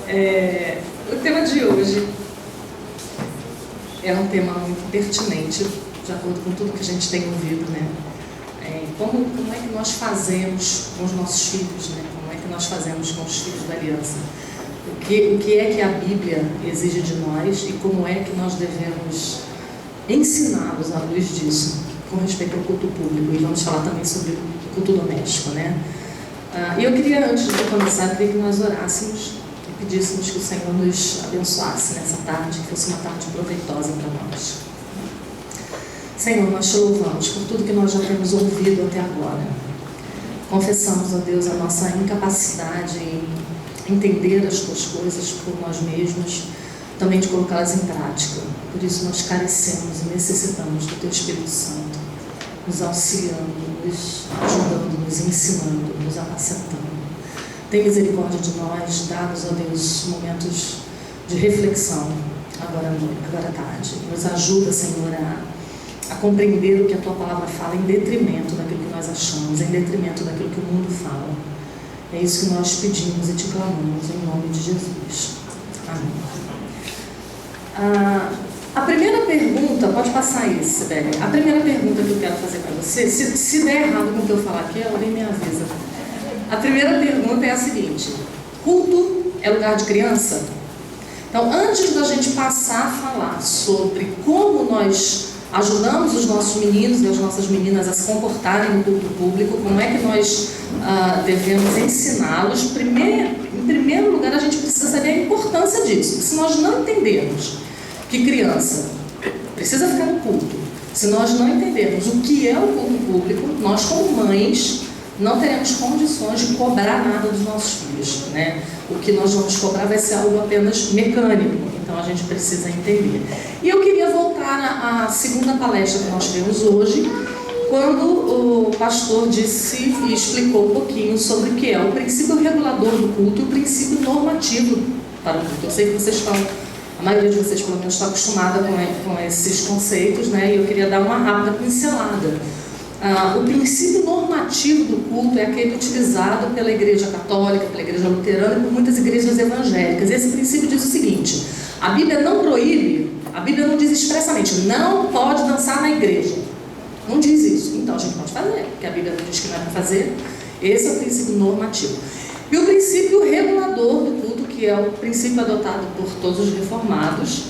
O tema de hoje é um tema muito pertinente, de acordo com tudo que a gente tem ouvido, né? Como é que nós fazemos com os nossos filhos, né? Como é que nós fazemos com os filhos da aliança? O que é que a Bíblia exige de nós e como é que nós devemos ensiná-los à luz disso, com respeito ao culto público. E vamos falar também sobre o culto doméstico, né? E eu queria, antes de começar, que nós orássemos e pedíssemos que o Senhor nos abençoasse nessa tarde, que fosse uma tarde proveitosa para nós. Senhor, nós te louvamos por tudo que nós já temos ouvido até agora. Confessamos, ó Deus, a nossa incapacidade em entender as tuas coisas por nós mesmos, também de colocá-las em prática. Por isso nós carecemos e necessitamos do teu Espírito Santo, nos auxiliando, nos ajudando, nos ensinando, nos apacentando. Tem misericórdia de nós, dá-nos, ó Deus, momentos de reflexão agora à noite, agora à tarde. Nos ajuda, Senhor, a compreender o que a tua palavra fala em detrimento daquilo que nós achamos, em detrimento daquilo que o mundo fala. É isso que nós pedimos e te clamamos em nome de Jesus. Amém. A primeira pergunta, pode passar aí, Sibeli. A primeira pergunta que eu quero fazer para você, se der errado com o que eu falar aqui, alguém me avisa. A primeira pergunta é a seguinte: culto é lugar de criança? Então, antes da gente passar a falar sobre como nós ajudamos os nossos meninos e as nossas meninas a se comportarem no culto público, como é que nós devemos ensiná-los, em primeiro lugar a gente precisa saber a importância disso. Se nós não entendermos que criança precisa ficar no culto, se nós não entendermos o que é o culto público, nós como mães não teremos condições de cobrar nada dos nossos filhos, né? O que nós vamos cobrar vai ser algo apenas mecânico, então a gente precisa entender. E eu queria voltar à segunda palestra que nós tivemos hoje, quando o pastor disse e explicou um pouquinho sobre o que é o princípio regulador do culto e o princípio normativo para o culto. Eu sei que vocês estão, a maioria de vocês pelo menos está acostumada com esses conceitos, né? E eu queria dar uma rápida pincelada. O princípio normativo do culto é aquele utilizado pela Igreja Católica, pela Igreja Luterana e por muitas igrejas evangélicas. Esse princípio diz o seguinte: a Bíblia não proíbe, a Bíblia não diz expressamente, não pode dançar na igreja. Não diz isso. Então a gente pode fazer, porque a Bíblia não diz que não é para fazer. Esse é o princípio normativo. E o princípio regulador do culto, que é o princípio adotado por todos os reformados,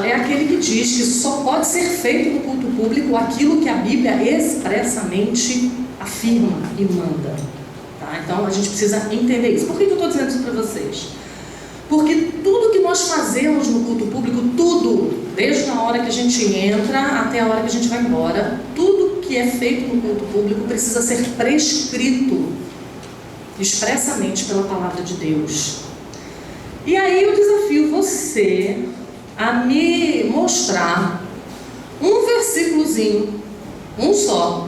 é aquele que diz que só pode ser feito no culto público aquilo que a Bíblia expressamente afirma e manda. Tá? Então a gente precisa entender isso. Por que eu estou dizendo isso para vocês? Porque tudo que nós fazemos no culto público, tudo, desde a hora que a gente entra até a hora que a gente vai embora, tudo que é feito no culto público precisa ser prescrito expressamente pela palavra de Deus. E aí eu desafio você a me mostrar um versículozinho, um só,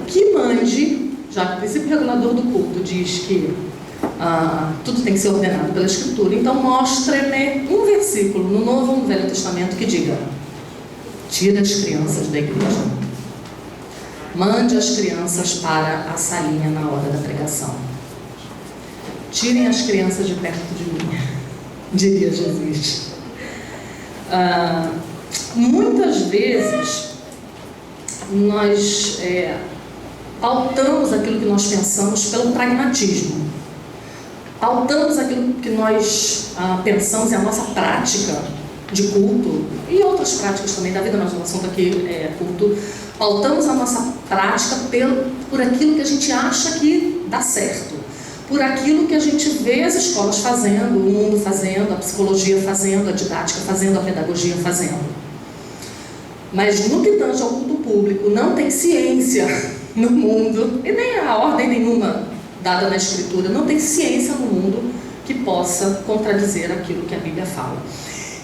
que mande, já que o princípio regulador do culto diz que tudo tem que ser ordenado pela Escritura, então mostre-me um versículo no Novo ou no Velho Testamento que diga: tira as crianças da igreja, mande as crianças para a salinha na hora da pregação, tirem as crianças de perto de mim, diria Jesus. Muitas vezes nós pautamos aquilo que nós pensamos pelo pragmatismo, pautamos aquilo que nós pensamos em a nossa prática de culto e outras práticas também da vida, mas o assunto aqui é culto. Pautamos a nossa prática por aquilo que a gente acha que dá certo, por aquilo que a gente vê as escolas fazendo, o mundo fazendo, a psicologia fazendo, a didática fazendo, a pedagogia fazendo. Mas no que tange ao culto público, não tem ciência no mundo, e nem a ordem nenhuma dada na Escritura, não tem ciência no mundo que possa contradizer aquilo que a Bíblia fala.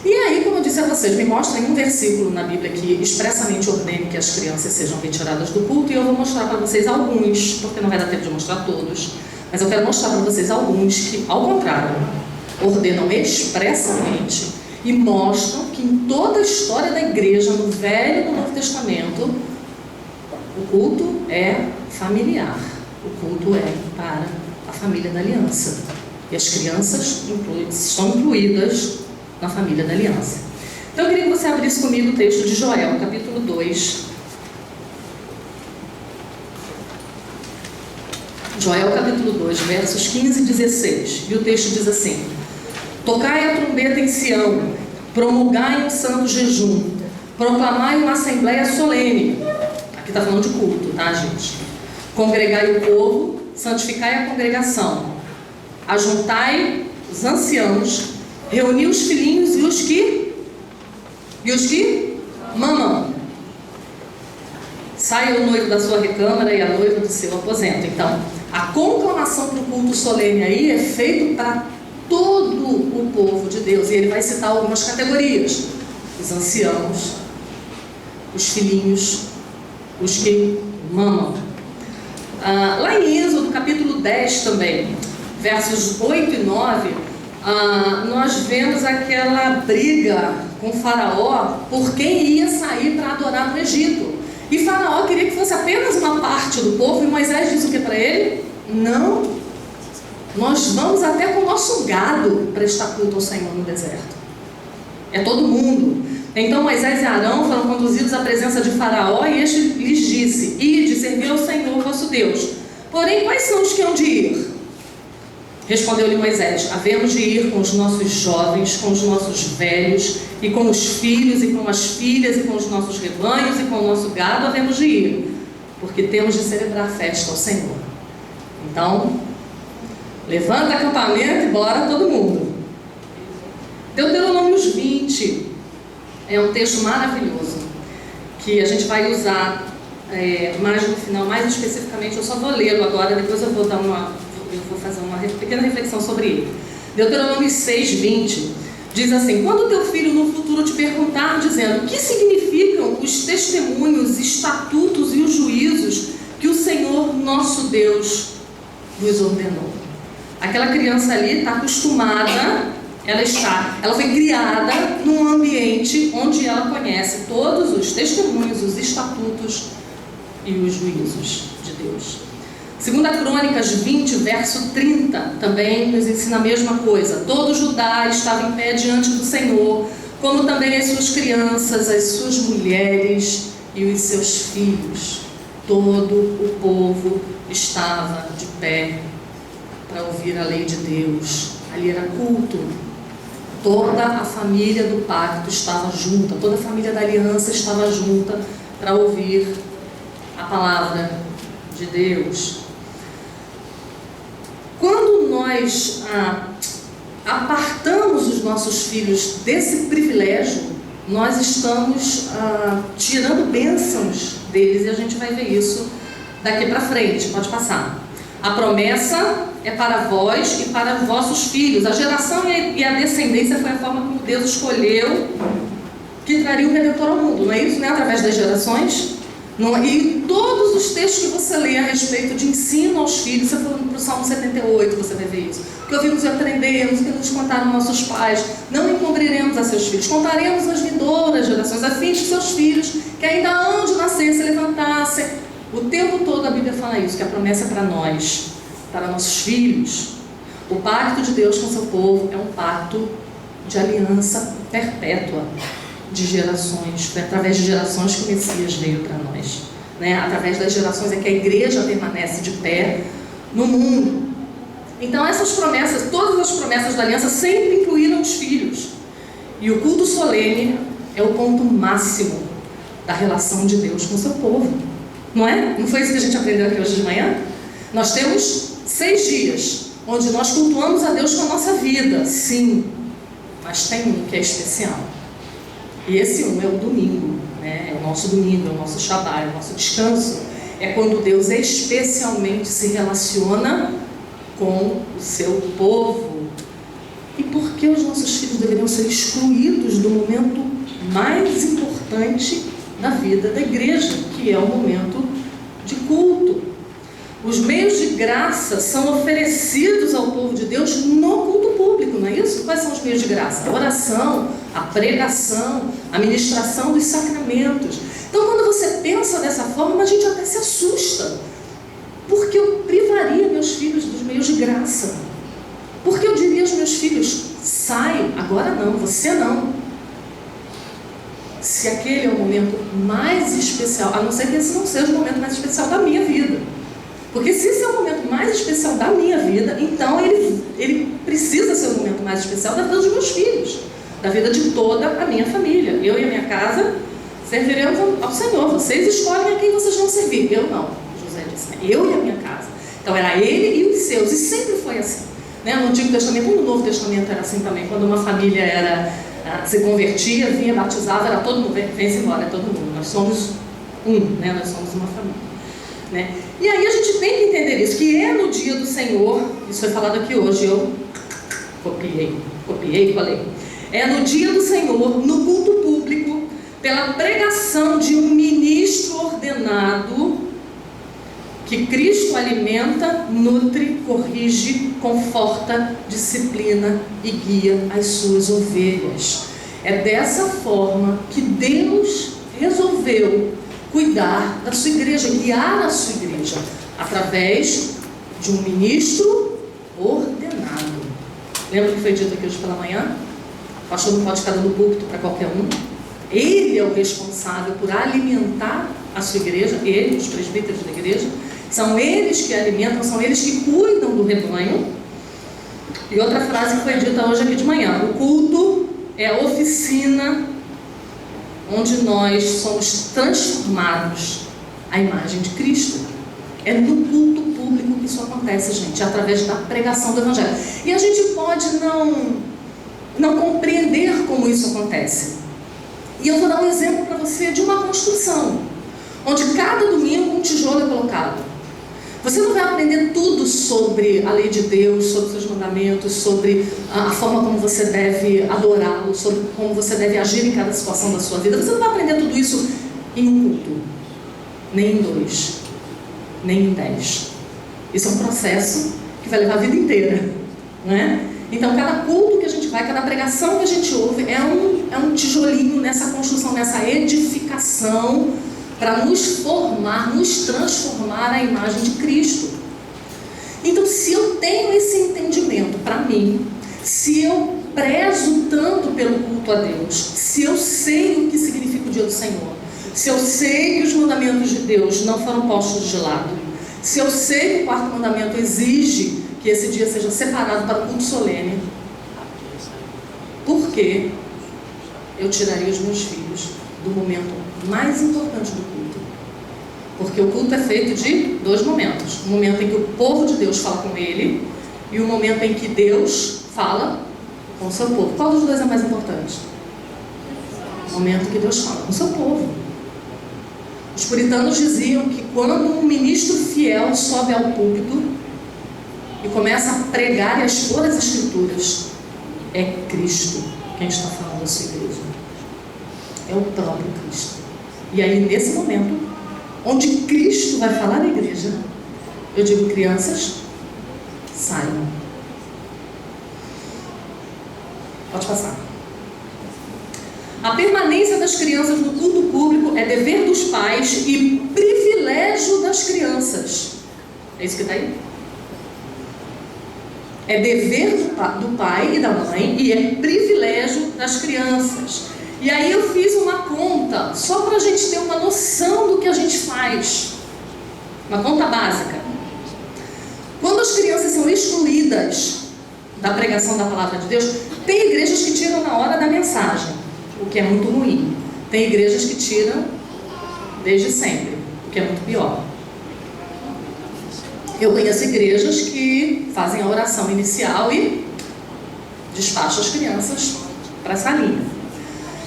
E aí, como eu disse a vocês, me mostrem um versículo na Bíblia que expressamente ordene que as crianças sejam retiradas do culto, e eu vou mostrar para vocês alguns, porque não vai dar tempo de mostrar todos, mas eu quero mostrar para vocês alguns que, ao contrário, ordenam expressamente e mostram que em toda a história da igreja, no Velho e no Novo Testamento, o culto é familiar, o culto é para a família da aliança. E as crianças estão incluídas na família da aliança. Então eu queria que você abrisse comigo o texto de Joel, capítulo 2. Joel, capítulo 2, versos 15 e 16. E o texto diz assim: tocai a trombeta em Sião, promulgai um santo jejum, proclamai uma assembleia solene. Aqui está falando de culto, tá, gente? Congregai o povo, santificai a congregação, ajuntai os anciãos, reuni os filhinhos e os que mamam. Saia o noivo da sua recâmara e a noiva do seu aposento. Então, a conclamação para o culto solene aí é feito para todo o povo de Deus. E ele vai citar algumas categorias: os anciãos, os filhinhos, os que mamam. Lá em Êxodo, capítulo 10 também, versos 8 e 9, nós vemos aquela briga com Faraó por quem ia sair para adorar no Egito. E Faraó queria que fosse apenas uma parte do povo, e Moisés disse o que para ele? Não, nós vamos até com o nosso gado prestar culto ao Senhor no deserto. É todo mundo. Então Moisés e Arão foram conduzidos à presença de Faraó, e este lhes disse: ide, servir ao Senhor vosso Deus. Porém, quais são os que hão de ir? Respondeu-lhe Moisés: havemos de ir com os nossos jovens, com os nossos velhos, e com os filhos, e com as filhas, e com os nossos rebanhos, e com o nosso gado havemos de ir, porque temos de celebrar festa ao Senhor. Então, levanta acampamento e bora todo mundo. Deuteronômios 20 é um texto maravilhoso, que a gente vai usar mais no final, mais especificamente. Eu só vou lê-lo agora, depois eu vou fazer uma pequena reflexão sobre ele. Deuteronômio 6, 20 diz assim: quando o teu filho no futuro te perguntar, dizendo: o que significam os testemunhos, estatutos e os juízos que o Senhor nosso Deus vos ordenou? Aquela criança ali está acostumada, ela foi criada num ambiente onde ela conhece todos os testemunhos, os estatutos e os juízos de Deus. 2 Crônicas 20, verso 30, também nos ensina a mesma coisa. Todo Judá estava em pé diante do Senhor, como também as suas crianças, as suas mulheres e os seus filhos. Todo o povo estava de pé para ouvir a lei de Deus. Ali era culto. Toda a família do pacto estava junta, toda a família da aliança estava junta para ouvir a palavra de Deus. Quando nós apartamos os nossos filhos desse privilégio, nós estamos tirando bênçãos deles, e a gente vai ver isso daqui para frente. Pode passar. A promessa é para vós e para vossos filhos. A geração e a descendência foi a forma como Deus escolheu que traria o Redentor ao mundo, não é isso? Não é através das gerações? Não, e todos os textos que você lê a respeito de ensino aos filhos, você for para o Salmo 78, você vai ver isso. Que ouvimos e aprendemos, que nos contaram nossos pais, não encobriremos a seus filhos, contaremos as vindouras gerações, a fim de seus filhos, que ainda hão de nascer, se levantassem. O tempo todo a Bíblia fala isso, que a promessa é para nós, para nossos filhos. O pacto de Deus com seu povo é um pacto de aliança perpétua, de gerações. Foi através de gerações que o Messias veio para nós, né? Através das gerações é que a igreja permanece de pé no mundo. Então essas promessas, todas as promessas da aliança sempre incluíram os filhos. E o culto solene é o ponto máximo da relação de Deus com o seu povo, não é? Não foi isso que a gente aprendeu aqui hoje de manhã? Nós temos 6 dias onde nós cultuamos a Deus com a nossa vida, sim, mas tem um que é especial. E esse um é o domingo, né? É o nosso domingo, é o nosso Shabbat, é o nosso descanso. É quando Deus especialmente se relaciona com o seu povo. E por que os nossos filhos deveriam ser excluídos do momento mais importante da vida da igreja, que é o momento de culto? Os meios de graça são oferecidos ao povo de Deus no culto público, não é isso? Quais são os meios de graça? A oração, a pregação, a ministração dos sacramentos. Então, quando você pensa dessa forma, a gente até se assusta. Porque eu privaria meus filhos dos meios de graça. Porque eu diria aos meus filhos: sai, agora não, você não. Se aquele é o momento mais especial, a não ser que esse não seja o momento mais especial da minha vida. Porque se esse é o momento mais especial da minha vida, então ele precisa ser o momento mais especial da vida dos meus filhos, da vida de toda a minha família. Eu e a minha casa serviremos ao Senhor. Vocês escolhem a quem vocês vão servir. Eu não, José disse, eu e a minha casa. Então era ele e os seus, e sempre foi assim. No Antigo Testamento, no Novo Testamento era assim também. Quando uma família se convertia, vinha, batizava, era todo mundo, vem-se embora, é todo mundo. Nós somos nós somos uma família. E aí a gente tem que entender isso, que é no dia do Senhor, isso foi falado aqui hoje, eu copiei e falei. É no dia do Senhor, no culto público, pela pregação de um ministro ordenado, que Cristo alimenta, nutre, corrige, conforta, disciplina e guia as suas ovelhas. É dessa forma que Deus resolveu cuidar da sua igreja, guiar a sua igreja, através de um ministro ordenado. Lembra o que foi dito aqui hoje pela manhã? O pastor não pode ficar dando púlpito para qualquer um. Ele é o responsável por alimentar a sua igreja, ele, os presbíteros da igreja. São eles que alimentam, são eles que cuidam do rebanho. E outra frase que foi dita hoje aqui de manhã: o culto é a oficina onde nós somos transformados à imagem de Cristo. É no culto público que isso acontece, gente, através da pregação do Evangelho. E a gente pode não compreender como isso acontece. E eu vou dar um exemplo para você de uma construção, onde cada domingo um tijolo é colocado. Você não vai aprender tudo sobre a lei de Deus, sobre seus mandamentos, sobre a forma como você deve adorá-lo, sobre como você deve agir em cada situação da sua vida. Você não vai aprender tudo isso em um culto, nem em 2, nem em 10. Isso é um processo que vai levar a vida inteira, não é? Então, cada culto que a gente vai, cada pregação que a gente ouve é um tijolinho nessa construção, nessa edificação, para nos formar, nos transformar à imagem de Cristo. Então, se eu tenho esse entendimento para mim, se eu prezo tanto pelo culto a Deus, se eu sei o que significa o dia do Senhor, se eu sei que os mandamentos de Deus não foram postos de lado, se eu sei que o quarto mandamento exige que esse dia seja separado para o culto solene, por que eu tiraria os meus filhos do momento mais importante do culto? Porque o culto é feito de 2 momentos: o momento em que o povo de Deus fala com ele e o momento em que Deus fala com o seu povo. Qual dos dois é mais importante? O momento em que Deus fala com o seu povo. Os puritanos diziam que quando um ministro fiel sobe ao púlpito e começa a pregar e a expor as Escrituras, é Cristo quem está falando da sua igreja. É o próprio Cristo. E aí, nesse momento, onde Cristo vai falar na igreja, eu digo: crianças, saiam. Pode passar. A permanência das crianças no culto público é dever dos pais e privilégio das crianças. É isso que está aí? É dever do pai e da mãe e é privilégio das crianças. E aí eu fiz uma conta, só para a gente ter uma noção do que a gente faz. Uma conta básica. Quando as crianças são excluídas da pregação da palavra de Deus, tem igrejas que tiram na hora da mensagem, o que é muito ruim. Tem igrejas que tiram desde sempre, o que é muito pior. Eu conheço igrejas que fazem a oração inicial e despacham as crianças para a salinha.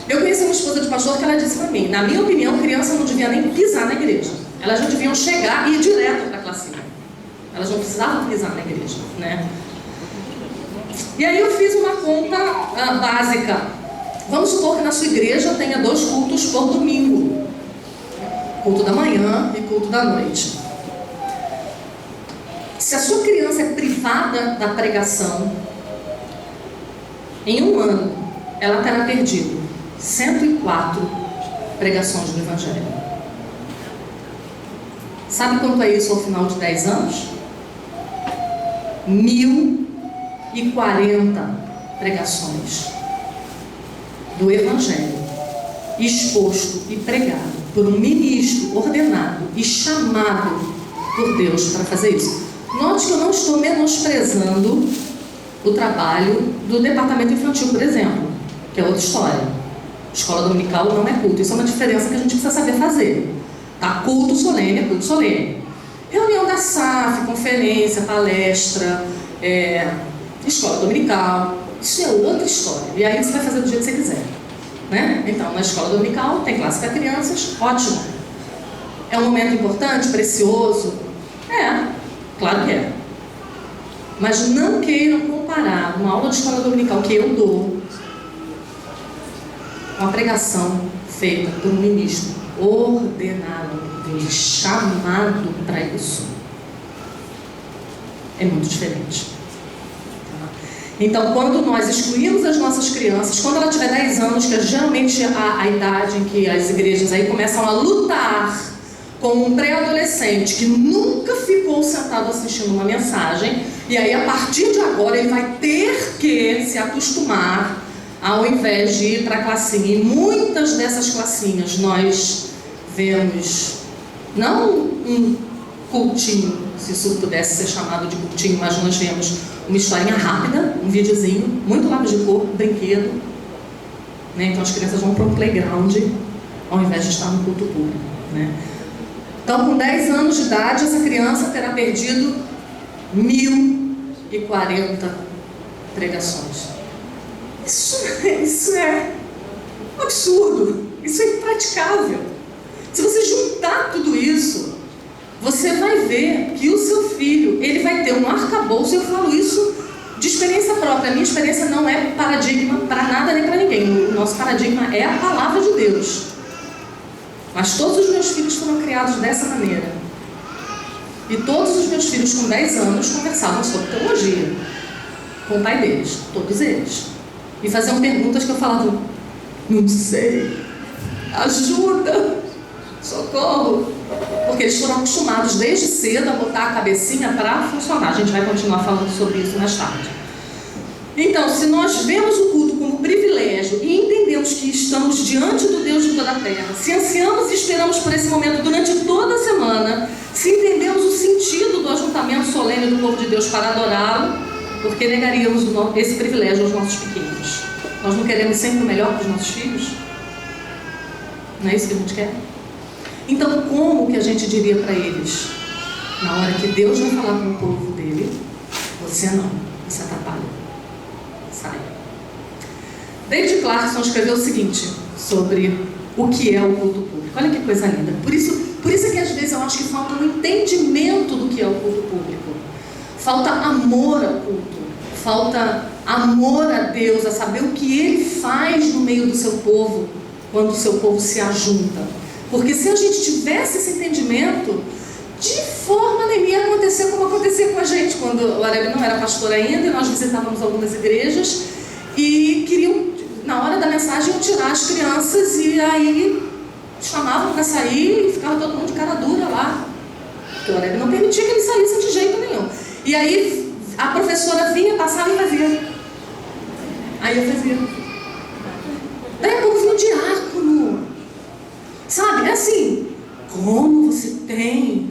Eu conheci uma esposa de pastor que ela disse para mim: na minha opinião, criança não devia nem pisar na igreja. Elas já deviam chegar e ir direto para a classe. Elas não precisavam pisar na igreja, né? E aí eu fiz uma conta básica. Vamos supor que na sua igreja tenha 2 cultos por domingo: culto da manhã e culto da noite. Se a sua criança é privada da pregação, em um ano ela terá perdido 104 pregações do Evangelho. Sabe quanto é isso ao final de 10 anos? 1.000 240 pregações do Evangelho exposto e pregado por um ministro ordenado e chamado por Deus para fazer isso. Note que eu não estou menosprezando o trabalho do departamento infantil, por exemplo, que é outra história. Escola dominical não é culto. Isso é uma diferença que a gente precisa saber fazer. Tá? Culto solene é culto solene. Reunião da SAF, conferência, palestra, escola dominical, isso é outra história. E aí você vai fazer do jeito que você quiser, né? Então, na escola dominical tem classe para crianças, ótimo. É um momento importante, precioso? Claro que é. Mas não queiram comparar uma aula de escola dominical que eu dou com a pregação feita por um ministro ordenado, chamado para isso. É muito diferente. Então, quando nós excluímos as nossas crianças, quando ela tiver 10 anos, que é geralmente a idade em que as igrejas aí começam a lutar com um pré-adolescente que nunca ficou sentado assistindo uma mensagem, e aí a partir de agora ele vai ter que se acostumar, ao invés de ir para a classinha. E muitas dessas classinhas nós vemos, não um cultinho, se isso pudesse ser chamado de cultinho, mas nós vemos uma historinha rápida, um videozinho, muito lápis de cor, brinquedo, né? Então as crianças vão para um playground ao invés de estar no culto público, né? Então, com 10 anos de idade, essa criança terá perdido 1.040 pregações. Isso é um absurdo, isso é impraticável. Se você juntar tudo isso, você vai ver que o seu filho, ele vai ter um arcabouço. Eu falo isso de experiência própria. A minha experiência não é paradigma para nada nem para ninguém. O nosso paradigma é a palavra de Deus. Mas todos os meus filhos foram criados dessa maneira. E todos os meus filhos com 10 anos conversavam sobre teologia com o pai deles, todos eles. E faziam perguntas que eu falava: não sei, ajuda, socorro. Porque eles foram acostumados desde cedo a botar a cabecinha para funcionar. A gente vai continuar falando sobre isso mais tarde. Então, se nós vemos o culto como privilégio e entendemos que estamos diante do Deus de toda a terra, se ansiamos e esperamos por esse momento durante toda a semana, se entendemos o sentido do ajuntamento solene do povo de Deus para adorá-lo, por que negaríamos esse privilégio aos nossos pequenos? Nós não queremos sempre o melhor para os nossos filhos? Não é isso que a gente quer? Então, como que a gente diria para eles, na hora que Deus vai falar com o povo dele: você não, você atrapalha, sai. David Clarkson escreveu o seguinte sobre o que é o culto público. Olha que coisa linda. Por isso é que às vezes eu acho que falta um entendimento do que é o culto público. Falta amor ao culto, falta amor a Deus, a saber o que Ele faz no meio do seu povo, quando o seu povo se ajunta. Porque se a gente tivesse esse entendimento, de forma nenhuma ia acontecer como acontecia com a gente, quando o Areb não era pastor ainda, e nós visitávamos algumas igrejas, e queriam, na hora da mensagem, tirar as crianças, e aí chamavam para sair, e ficava todo mundo de cara dura lá, porque o Areb não permitia que eles saíssem de jeito nenhum. E aí a professora vinha, passava e fazia. Aí eu fazia. Daí a pouco vinha o diácono. Sabe, é assim: como você tem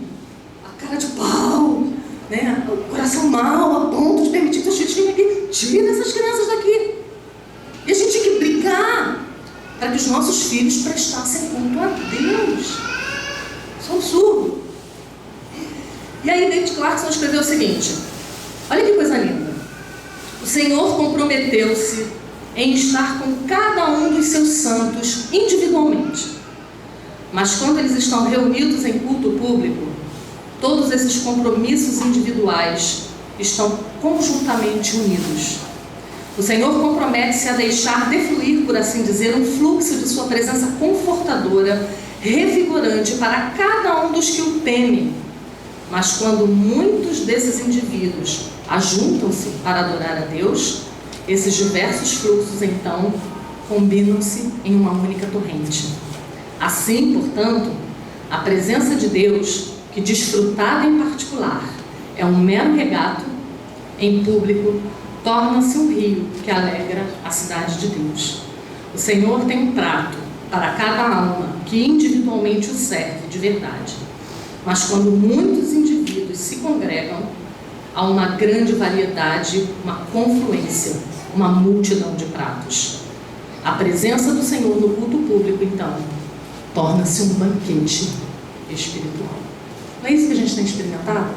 a cara de pau, né? O coração mau, a ponto de permitir que os filhos venham aqui. Tira essas crianças daqui. E a gente tinha que brigar para que os nossos filhos prestassem culto a Deus. Isso é um absurdo. E aí David Clarkson escreveu o seguinte: olha que coisa linda. O Senhor comprometeu-se em estar com cada um dos seus santos individualmente. Mas quando eles estão reunidos em culto público, todos esses compromissos individuais estão conjuntamente unidos. O Senhor compromete-se a deixar defluir, por assim dizer, um fluxo de sua presença confortadora, revigorante para cada um dos que o temem. Mas quando muitos desses indivíduos ajuntam-se para adorar a Deus, esses diversos fluxos então combinam-se em uma única torrente. Assim, portanto, a presença de Deus, que desfrutada em particular, é um mero regato, em público torna-se um rio que alegra a cidade de Deus. O Senhor tem um prato para cada alma que individualmente o serve de verdade. Mas quando muitos indivíduos se congregam, há uma grande variedade, uma confluência, uma multidão de pratos. A presença do Senhor no culto público, então, torna-se um banquete espiritual. Não é isso que a gente tem experimentado?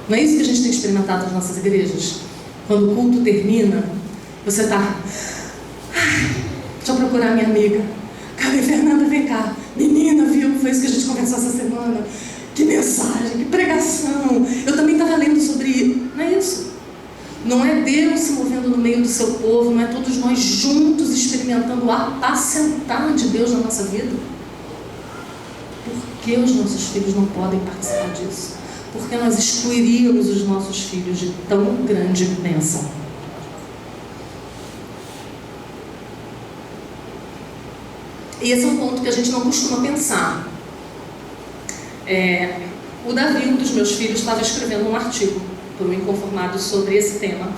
Não é isso que a gente tem experimentado nas nossas igrejas? Quando o culto termina, você está... Deixa eu procurar minha amiga. Cadê Fernanda? Vem cá. Menina, viu? Foi isso que a gente conversou essa semana. Que mensagem, que pregação. Eu também estava lendo sobre isso. Não é isso. Não é Deus se movendo no meio do seu povo, não é todos nós juntos experimentando o apacentar de Deus na nossa vida. Por que os nossos filhos não podem participar disso? Por que nós excluiríamos os nossos filhos de tão grande bênção? E esse é um ponto que a gente não costuma pensar. O Davi, um dos meus filhos, estava escrevendo um artigo para o Inconformado sobre esse tema,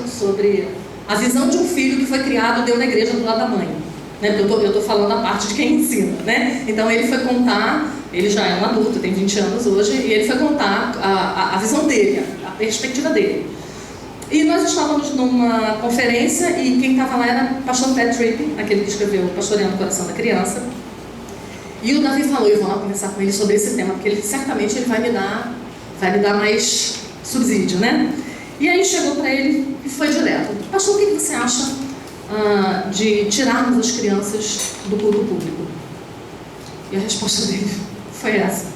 sobre a visão de um filho que foi criado, deu na igreja do lado da mãe, né? Porque eu estou falando a parte de quem ensina, né? Então ele foi contar, ele já é um adulto, tem 20 anos hoje, e ele foi contar a visão dele, a perspectiva dele. E nós estávamos numa conferência e quem estava lá era o pastor Pat Tripp, aquele que escreveu Pastoreando o Coração da Criança. E o Davi falou, eu vou lá conversar com ele sobre esse tema, porque ele certamente ele vai me dar mais subsídio, né? E aí chegou para ele e foi direto. Pastor, o que você acha de tirarmos as crianças do culto público? E a resposta dele foi essa.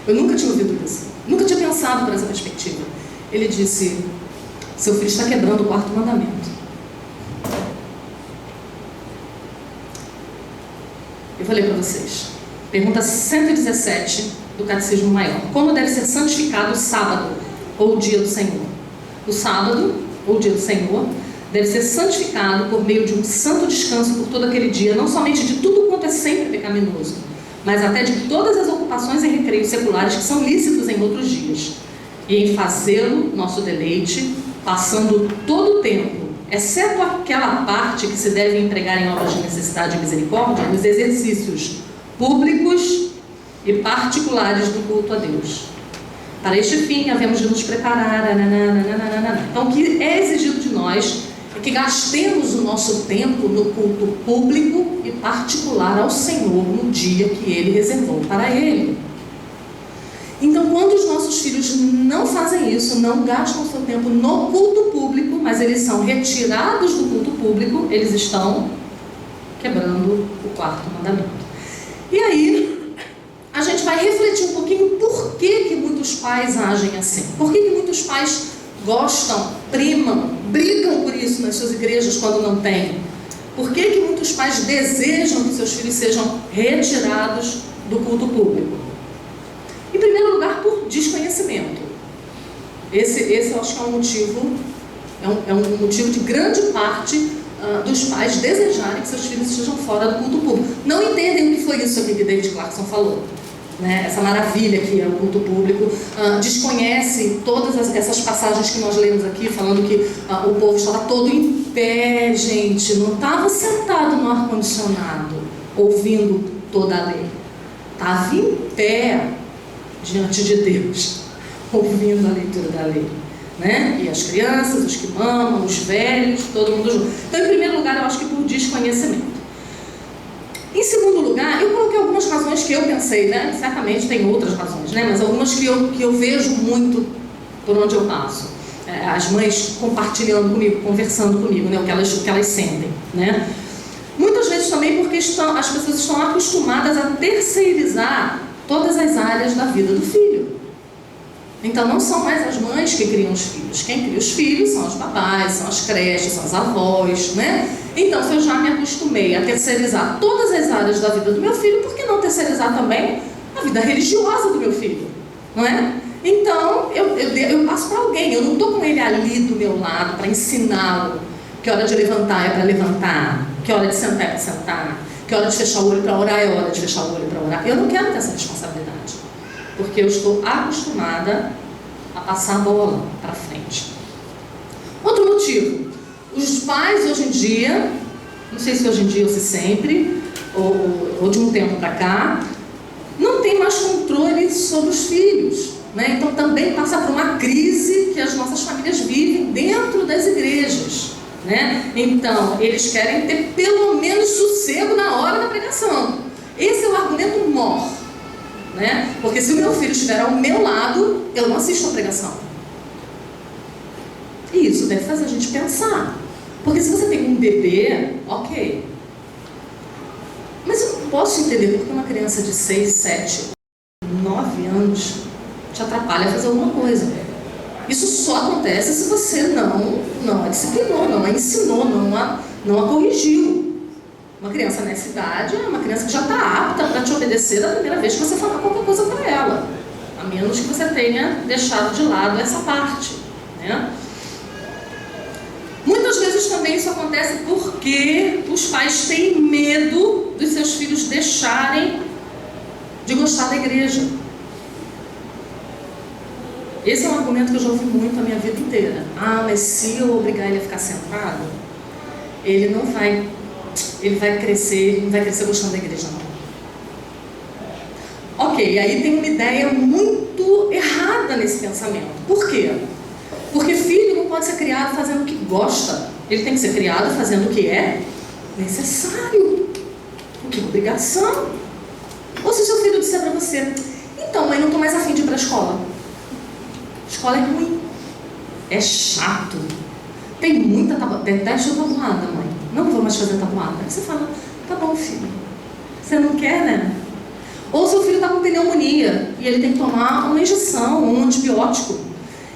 Eu nunca tinha ouvido isso. Nunca tinha pensado por essa perspectiva. Ele disse, seu filho está quebrando o quarto mandamento. Eu falei para vocês. Pergunta 117 do Catecismo Maior. Como deve ser santificado o sábado ou o dia do Senhor? O sábado ou o dia do Senhor deve ser santificado por meio de um santo descanso por todo aquele dia, não somente de tudo quanto é sempre pecaminoso, mas até de todas as ocupações e recreios seculares que são lícitos em outros dias, e em fazê-lo nosso deleite, passando todo o tempo, exceto aquela parte que se deve empregar em obras de necessidade e misericórdia, nos exercícios públicos e particulares do culto a Deus. Para este fim, havemos de nos preparar. Então, o que é exigido de nós é que gastemos o nosso tempo no culto público e particular ao Senhor no dia que Ele reservou para Ele. Então, quando os nossos filhos não fazem isso, não gastam o seu tempo no culto público, mas eles são retirados do culto público, eles estão quebrando o quarto mandamento. E aí, a gente vai refletir um pouquinho por que muitos pais agem assim. Por que muitos pais gostam, primam, brigam por isso nas suas igrejas quando não tem. Por que muitos pais desejam que seus filhos sejam retirados do culto público? Em primeiro lugar, por desconhecimento. Esse eu acho que é um motivo, é um motivo de grande parte dos pais desejarem que seus filhos estejam fora do culto público. Não entendem o que foi isso aqui que David Clarkson falou, né? Essa maravilha que é o culto público. Desconhece todas essas passagens que nós lemos aqui, falando que o povo estava todo em pé, gente, não estava sentado no ar-condicionado, ouvindo toda a lei. Estava em pé diante de Deus, ouvindo a leitura da lei. Né? E as crianças, os que mamam, os velhos, todo mundo junto. Então, em primeiro lugar, eu acho que por desconhecimento. Em segundo lugar, eu coloquei algumas razões que eu pensei, né? Certamente tem outras razões, né? Mas algumas que eu vejo muito por onde eu passo. As mães compartilhando comigo, conversando comigo, né? O que elas sentem, né? Muitas vezes também porque as pessoas estão acostumadas a terceirizar todas as áreas da vida do filho. Então não são mais as mães que criam os filhos. Quem cria os filhos são os papais, são as creches, são as avós, né? Então, se eu já me acostumei a terceirizar todas as áreas da vida do meu filho, por que não terceirizar também a vida religiosa do meu filho? Não é? Então, eu passo para alguém, eu não estou com ele ali do meu lado para ensiná-lo que hora de levantar é para levantar, que hora de sentar é para sentar, que hora de fechar o olho para orar é hora de fechar o olho para orar. Eu não quero ter essa responsabilidade, porque eu estou acostumada a passar a bola para frente. motivo? Os pais hoje em dia, não sei se hoje em dia ou se sempre, ou de um tempo para cá, não tem mais controle sobre os filhos, né? Então também passa por uma crise que as nossas famílias vivem dentro das igrejas, né? Então eles querem ter pelo menos sossego na hora da pregação. Esse é o argumento mor, né? Porque se o meu filho estiver ao meu lado, eu não assisto a pregação. E isso deve fazer a gente pensar. Porque se você tem um bebê, ok. Mas eu não posso entender porque uma criança de 6, 7, 9 anos te atrapalha a fazer alguma coisa. Isso só acontece se você não a disciplinou, não a ensinou, não a corrigiu. Uma criança nessa idade é uma criança que já está apta para te obedecer da primeira vez que você falar qualquer coisa para ela. A menos que você tenha deixado de lado essa parte, né? Muitas vezes também isso acontece porque os pais têm medo dos seus filhos deixarem de gostar da igreja. Esse é um argumento que eu já ouvi muito a minha vida inteira. Ah, mas se eu obrigar ele a ficar sentado, ele vai crescer gostando da igreja, não. Ok, aí tem uma ideia muito errada nesse pensamento. Por quê? Porque filho não pode ser criado fazendo o que gosta. Ele tem que ser criado fazendo o que é necessário, o que é obrigação. Ou se seu filho disser para você: então, mãe, não estou mais afim de ir para a escola. Escola é ruim, é chato, tem muita tabuada, detesto tabuada, mãe, não vou mais fazer tabuada. Aí você fala: tá bom, filho, você não quer, né? Ou seu filho está com pneumonia e ele tem que tomar uma injeção, um antibiótico,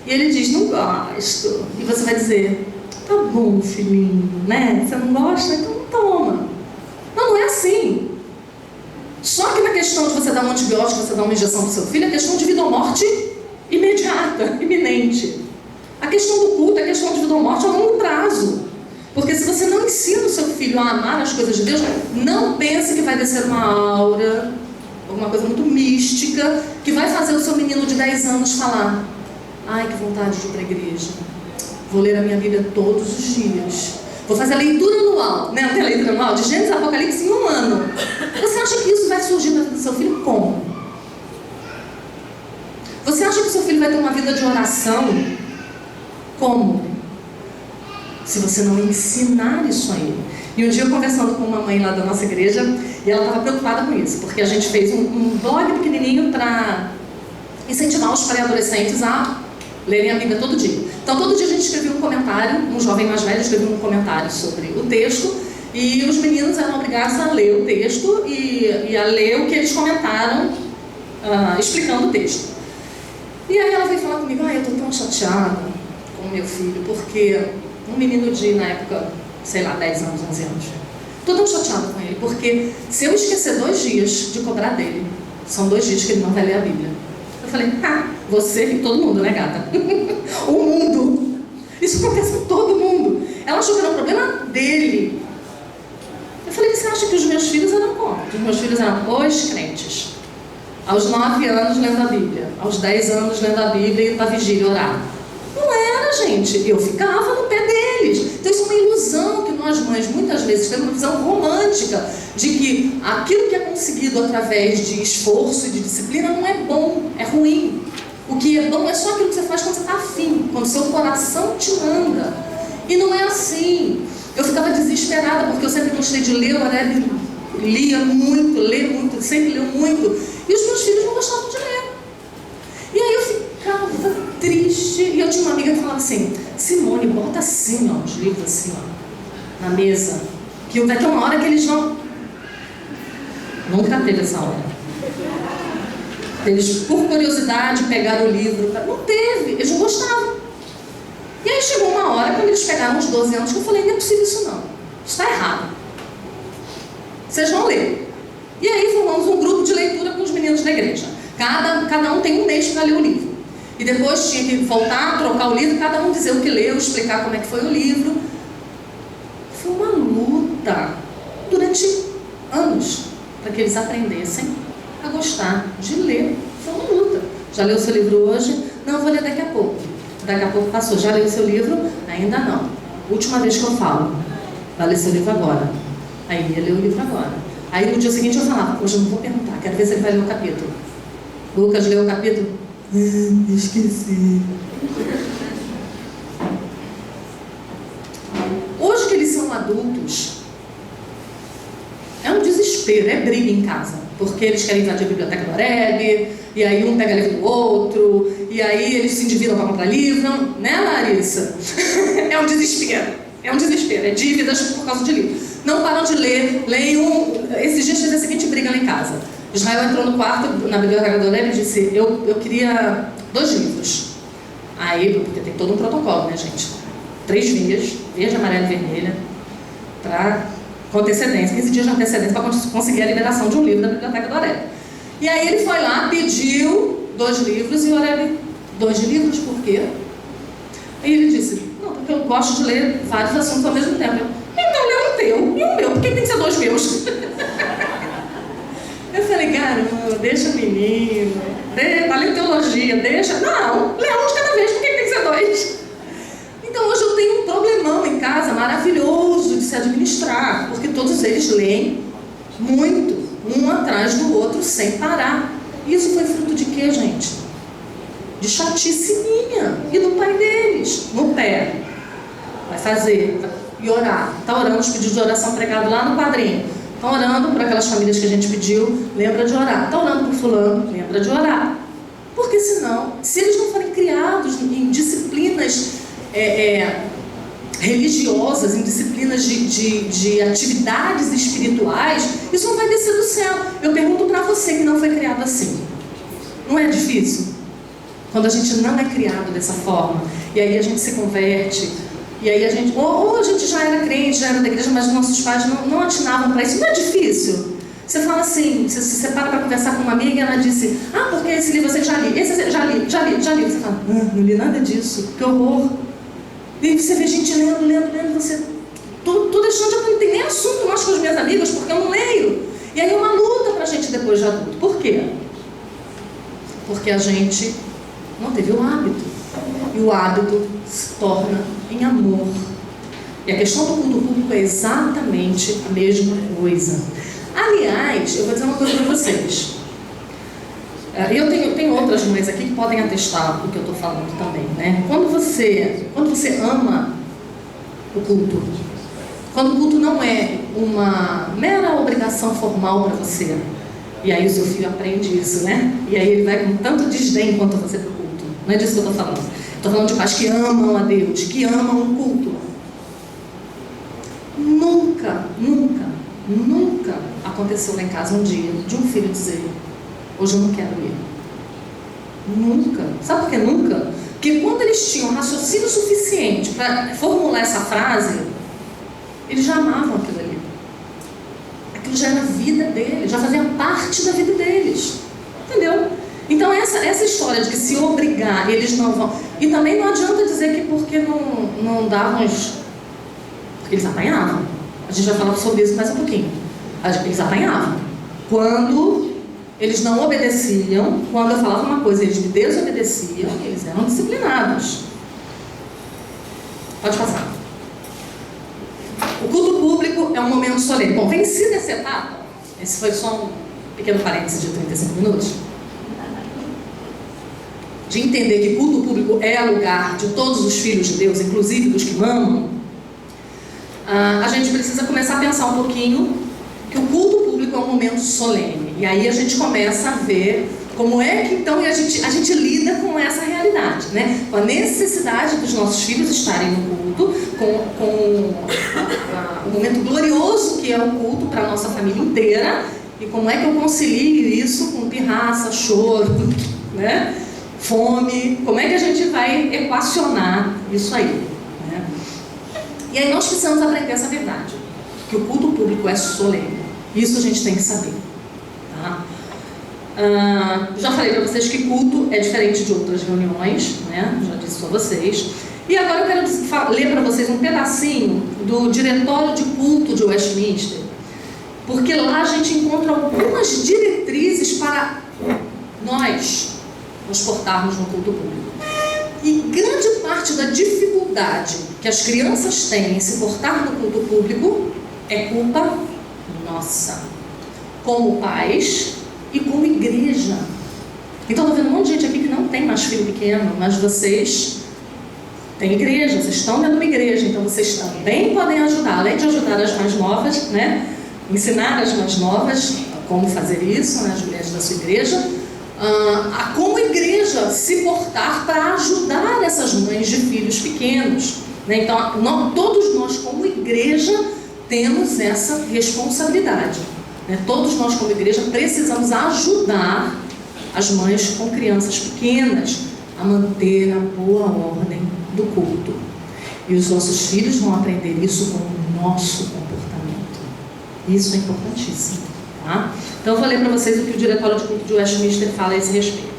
e ele diz: não gosto. E você vai dizer: tá bom, filhinho, né? Você não gosta? Então não toma. Não é assim. Só que na questão de você dar um antibiótico, você dar uma injeção para o seu filho, é questão de vida ou morte imediata, iminente. A questão do culto é questão de vida ou morte a longo prazo. Porque se você não ensina o seu filho a amar as coisas de Deus, não pense que vai descer uma aura, alguma coisa muito mística, que vai fazer o seu menino de 10 anos falar: ai, que vontade de ir para a igreja. Vou ler a minha Bíblia todos os dias. Vou fazer a leitura anual, né? Não tem a leitura anual de Gênesis e Apocalipse em um ano. Você acha que isso vai surgir na vida do seu filho como? Você acha que o seu filho vai ter uma vida de oração? Como? Se você não ensinar isso a ele. E um dia eu conversando com uma mãe lá da nossa igreja, e ela estava preocupada com isso, porque a gente fez um blog pequenininho para incentivar os pré-adolescentes a lerem a Bíblia todo dia. Então todo dia a gente escrevia um comentário, um jovem mais velho escrevia um comentário sobre o texto, e os meninos eram obrigados a ler o texto e a ler o que eles comentaram, explicando o texto. E aí ela veio falar comigo: eu estou tão chateada com o meu filho, porque um menino de, na época, sei lá, 10 anos, 11 anos. Estou tão chateada com ele, porque se eu esquecer 2 dias de cobrar dele, são 2 dias que ele não vai ler a Bíblia. Eu falei: você e todo mundo, né, gata? O mundo. Isso acontece com todo mundo. Ela achou que era um problema dele. Eu falei: você acha que os meus filhos eram como? Os meus filhos eram os crentes. Aos 9 anos lendo a Bíblia, aos 10 anos lendo a Bíblia e para vigília orar. Não era, gente. Eu ficava no pé deles. Então isso é uma ilusão que nós mães muitas vezes temos, uma visão romântica de que aquilo que é conseguido através de esforço e de disciplina não é bom, é ruim. O que é bom é só aquilo que você faz quando você está afim, quando o seu coração te manda. E não é assim. Eu ficava desesperada porque eu sempre gostei de ler, o Areb lia muito, lê muito, sempre leu muito. E os meus filhos não gostavam de ler. E aí eu ficava triste. E eu tinha uma amiga que falava assim: Simone, bota assim, ó, os livros assim, ó, na mesa, que vai ter uma hora que eles vão... Nunca teve essa hora. Eles, por curiosidade, pegaram o livro. Não teve, eles não gostavam. E aí chegou uma hora, quando eles pegaram uns 12 anos, que eu falei: não é possível isso não. Está errado. Vocês vão ler. E aí formamos um grupo de leitura com os meninos da igreja. Cada um tem um mês para ler o livro. E depois tinha que voltar, trocar o livro, cada um dizer o que leu, explicar como é que foi o livro. Foi uma luta durante anos para que eles aprendessem a gostar de ler. Foi uma luta. Já leu o seu livro hoje? Não, vou ler daqui a pouco. Daqui a pouco passou. Já leu o seu livro? Ainda não. Última vez que eu falo. Vai ler seu livro agora. Aí ia ler o livro agora. Aí no dia seguinte eu falava, hoje eu não vou perguntar, quero ver se ele vai ler o capítulo. Lucas leu o capítulo? Esqueci. Hoje que eles são adultos, é um desespero, é briga em casa. Porque eles querem invadir a biblioteca do Oreb, e aí um pega livro do outro, e aí eles se endividam para comprar livro, né, Larissa? É um desespero. É um desespero, é dívidas por causa de livro. Não param de ler, leem esses dias teve a seguinte briga lá em casa. Israel entrou no quarto, na biblioteca do Oreb, e disse, eu queria 2 livros. Aí, porque tem todo um protocolo, né, gente? 3 vias, verde, amarela e vermelha, com antecedência, 15 dias de antecedência para conseguir a liberação de um livro da biblioteca do Oreb. E aí ele foi lá, pediu 2 livros, e o Oreb, 2 livros, por quê? Aí ele disse, não, porque eu gosto de ler vários assuntos ao mesmo tempo. Então lê um teu e um meu, por que tem que ser 2 meus? Eu falei, caramba, deixa o menino, tá lendo teologia, deixa. Não, lê um de cada vez, por que tem que ser 2? Então hoje eu tenho um problemão em casa maravilhoso de se administrar, porque todos eles leem muito, um atrás do outro, sem parar. Isso foi fruto de quê, gente? De chatice minha e do pai deles. No pé, vai fazer e orar. Está orando os pedidos de oração pregado lá no quadrinho. Está orando por aquelas famílias que a gente pediu, lembra de orar. Está orando por fulano, lembra de orar. Porque senão, se eles não forem criados em disciplinas religiosas, em disciplinas de atividades espirituais, isso não vai descer do céu. Eu pergunto para você que não foi criado assim. Não é difícil? Quando a gente não é criado dessa forma, e aí a gente se converte, e aí a gente, ou a gente já era crente, já era da igreja, mas nossos pais não atinavam para isso. Não é difícil? Você fala assim, você para conversar com uma amiga e ela disse, porque esse livro você já li, esse eu já li. Você fala, não li nada disso, que horror. E você vê gente lendo, você... Tô deixando de não tem nem assunto mais com as minhas amigas, porque eu não leio. E aí é uma luta pra gente depois de adulto. Por quê? Porque a gente não teve o hábito. E o hábito se torna em amor. E a questão do culto público é exatamente a mesma coisa. Aliás, eu vou dizer uma coisa para vocês. Eu tenho outras mães aqui que podem atestar o que eu estou falando também, né? Quando você ama o culto, quando o culto não é uma mera obrigação formal para você, e aí o seu filho aprende isso, né? E aí ele vai com tanto desdém quanto você para o culto. Não é disso que eu estou falando. Estou falando de pais que amam a Deus, que amam o culto. Nunca aconteceu lá em casa um dia de um filho dizer, hoje eu não quero ir. Nunca. Sabe por que nunca? Porque quando eles tinham raciocínio suficiente para formular essa frase, eles já amavam aquilo ali. Aquilo já era a vida deles, já fazia parte da vida deles. Entendeu? Então essa história de que se obrigar, eles não vão... E também não adianta dizer que porque não davam... Porque eles apanhavam. A gente vai falar sobre isso mais um pouquinho. Eles apanhavam. Quando eles não obedeciam, quando eu falava uma coisa, eles me desobedeciam, eles eram disciplinados. Pode passar. O culto público é um momento solene. Bom, vencida essa etapa, esse foi só um pequeno parênteses de 35 minutos, de entender que culto público é lugar de todos os filhos de Deus, inclusive dos que mamam, a gente precisa começar a pensar um pouquinho que o culto público é um momento solene. E aí a gente começa a ver como é que então a gente lida com essa realidade, né? Com a necessidade dos nossos filhos estarem no culto, com o momento glorioso que é o culto para a nossa família inteira, e como é que eu concilio isso com pirraça, choro, né? Fome, como é que a gente vai equacionar isso aí, né? E aí nós precisamos aprender essa verdade, que o culto público é solene. Isso a gente tem que saber, tá? Já falei para vocês que culto é diferente de outras reuniões, né? Já disse para vocês. E agora eu quero ler para vocês um pedacinho do Diretório de Culto de Westminster, porque lá a gente encontra algumas diretrizes para nós nos portarmos no culto público. E grande parte da dificuldade que as crianças têm em se portar no culto público é culpa nossa, como pais e como igreja. Então, estou vendo um monte de gente aqui que não tem mais filho pequeno, mas vocês têm igreja, vocês estão dentro de uma igreja, então vocês também podem ajudar, além de ajudar as mais novas, né? Ensinar as mais novas como fazer isso, né? As mulheres da sua igreja, a como igreja se portar para ajudar essas mães de filhos pequenos, né? Então, todos nós como igreja temos essa responsabilidade, né? Todos nós como igreja precisamos ajudar as mães com crianças pequenas a manter a boa ordem do culto. E os nossos filhos vão aprender isso com o nosso comportamento. Isso é importantíssimo, tá? Então eu vou ler para vocês o que o diretório de culto de Westminster fala a esse respeito.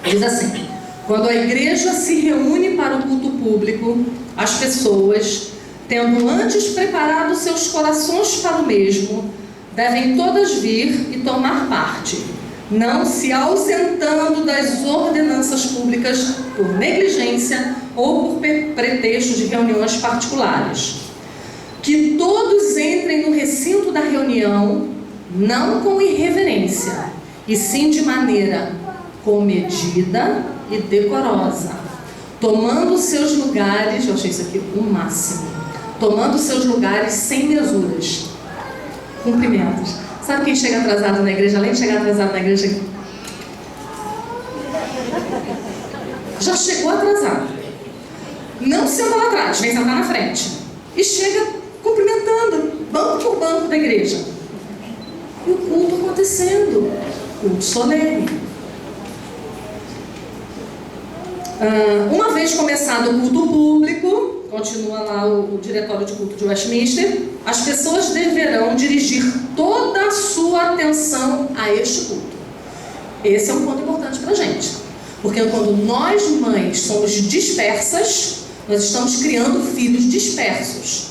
Diz assim: quando a igreja se reúne para o culto público, as pessoas, tendo antes preparado seus corações para o mesmo, devem todas vir e tomar parte, não se ausentando das ordenanças públicas por negligência ou por pretexto de reuniões particulares. Que todos entrem no recinto da reunião, não com irreverência, e sim de maneira comedida e decorosa, tomando seus lugares, eu achei isso aqui o máximo, tomando seus lugares sem mesuras. Cumprimentos. Sabe quem chega atrasado na igreja? Além de chegar atrasado na igreja, já chegou atrasado. Não senta lá atrás, vem sentar na frente. E chega cumprimentando, banco por banco da igreja. E o culto acontecendo. Culto solene. Uma vez começado o culto público, continua lá o diretório de culto de Westminster, as pessoas deverão dirigir toda a sua atenção a este culto. Esse é um ponto importante para a gente, porque quando nós mães somos dispersas, nós estamos criando filhos dispersos.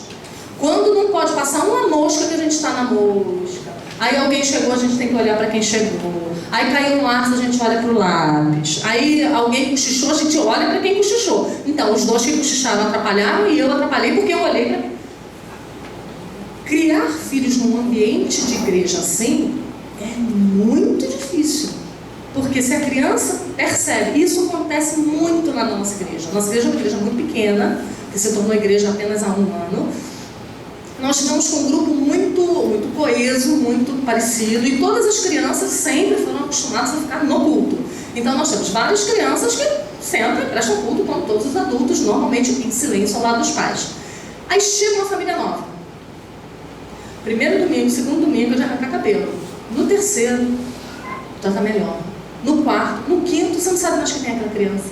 Quando não pode passar uma mosca, que a gente está na mosca, aí alguém chegou, a gente tem que olhar para quem chegou, aí caiu um lápis, a gente olha para o lápis, aí alguém cochichou, a gente olha para quem cochichou. Então os dois que cochicharam atrapalharam e eu atrapalhei porque eu olhei para... Criar filhos num ambiente de igreja assim é muito difícil, porque se a criança percebe, isso acontece muito na nossa igreja. Nossa igreja é uma igreja muito pequena, que se tornou igreja apenas há 1 ano. Nós estamos com um grupo muito coeso, muito parecido, e todas as crianças sempre foram acostumadas a ficar no culto. Então nós temos várias crianças que sempre prestam culto com todos os adultos, normalmente em silêncio ao lado dos pais. Aí chega uma família nova. Primeiro domingo, segundo domingo, eu já arrancar cabelo. No terceiro, já está melhor. No quarto, no quinto, você não sabe mais quem tem aquela criança.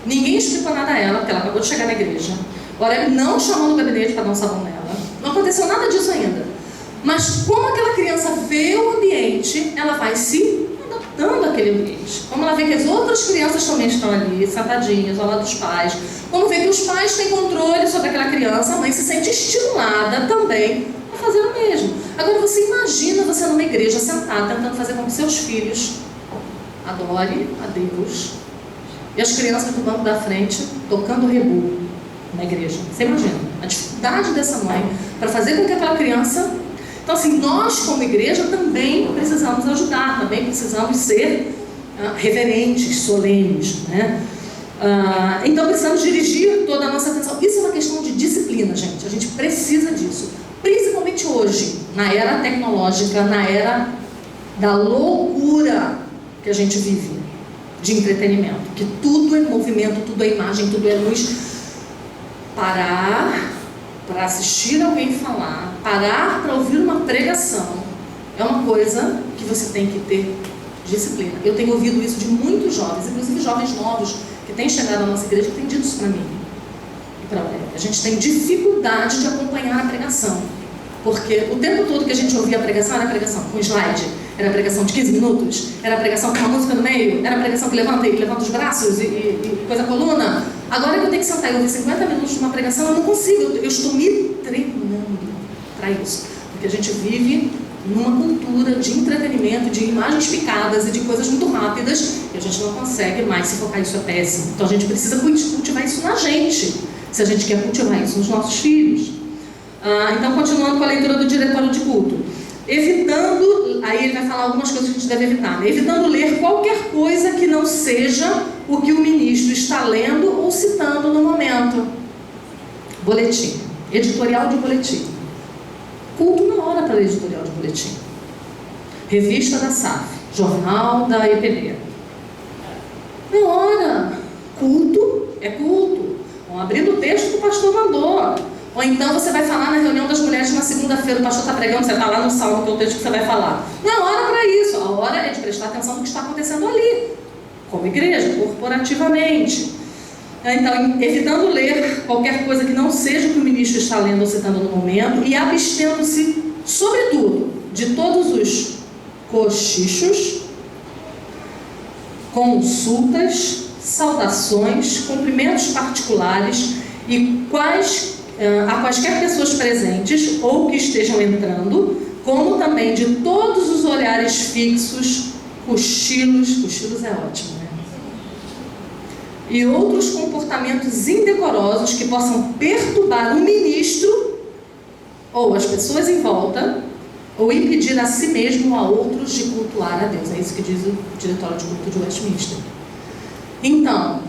Ninguém explicou nada a ela, porque ela acabou de chegar na igreja. Agora ele não chamou no gabinete para dar um sabão nela. Não aconteceu nada disso ainda. Mas como aquela criança vê o ambiente, ela vai se adaptando àquele ambiente. Como ela vê que as outras crianças também estão ali, sentadinhas, ao lado dos pais. Como vê que os pais têm controle sobre aquela criança, a mãe se sente estimulada também a fazer o mesmo. Agora você imagina você numa igreja sentada, tentando fazer com que seus filhos adorem a Deus, e as crianças do banco da frente tocando rebu na igreja. Você imagina a dificuldade dessa mãe para fazer com que aquela criança... Então assim, nós como igreja também precisamos ajudar, também precisamos ser reverentes, solenes, né? Então precisamos dirigir toda a nossa atenção. Isso é uma questão de disciplina, gente. A gente precisa disso, principalmente hoje, na era tecnológica, na era da loucura que a gente vive, de entretenimento, que tudo é movimento, tudo é imagem, tudo é luz. Parar para assistir alguém falar, parar para ouvir uma pregação, é uma coisa que você tem que ter disciplina. Eu tenho ouvido isso de muitos jovens, inclusive jovens novos que têm chegado à nossa igreja, que têm dito isso para mim e para ela. A gente tem dificuldade de acompanhar a pregação, porque o tempo todo que a gente ouvia a pregação era a pregação com slide, era a pregação de 15 minutos, era a pregação com uma música no meio, era a pregação que levanta os braços e coisa a coluna. Agora que eu tenho que sentar e ouvir 50 minutos de uma pregação, eu não consigo, eu estou me treinando para isso. Porque a gente vive numa cultura de entretenimento, de imagens picadas e de coisas muito rápidas, e a gente não consegue mais se focar. Isso é péssimo. Então a gente precisa cultivar isso na gente, se a gente quer cultivar isso nos nossos filhos. Então, continuando com a leitura do diretório de culto. Evitando, aí ele vai falar algumas coisas que a gente deve evitar, né? Evitando ler qualquer coisa que não seja o que o ministro está lendo ou citando no momento. Boletim. Editorial de boletim. Culto não hora para ler editorial de boletim. Revista da SAF. Jornal da EPB. Não hora. Culto é culto. Vão abrindo o texto que o pastor mandou. Ou então você vai falar na reunião das mulheres na segunda-feira, o pastor está pregando, você está lá no salmo, que é o texto que você vai falar. Não é hora para isso. A hora é de prestar atenção no que está acontecendo ali. Como igreja, corporativamente. Então, evitando ler qualquer coisa que não seja o que o ministro está lendo ou citando no momento, e abstendo-se, sobretudo, de todos os cochichos, consultas, saudações, cumprimentos particulares e a quaisquer pessoas presentes ou que estejam entrando, como também de todos os olhares fixos, cochilos é ótimo, né? E outros comportamentos indecorosos que possam perturbar o ministro ou as pessoas em volta, ou impedir a si mesmo ou a outros de cultuar a Deus. É isso que diz o diretório de culto de Westminster. Então,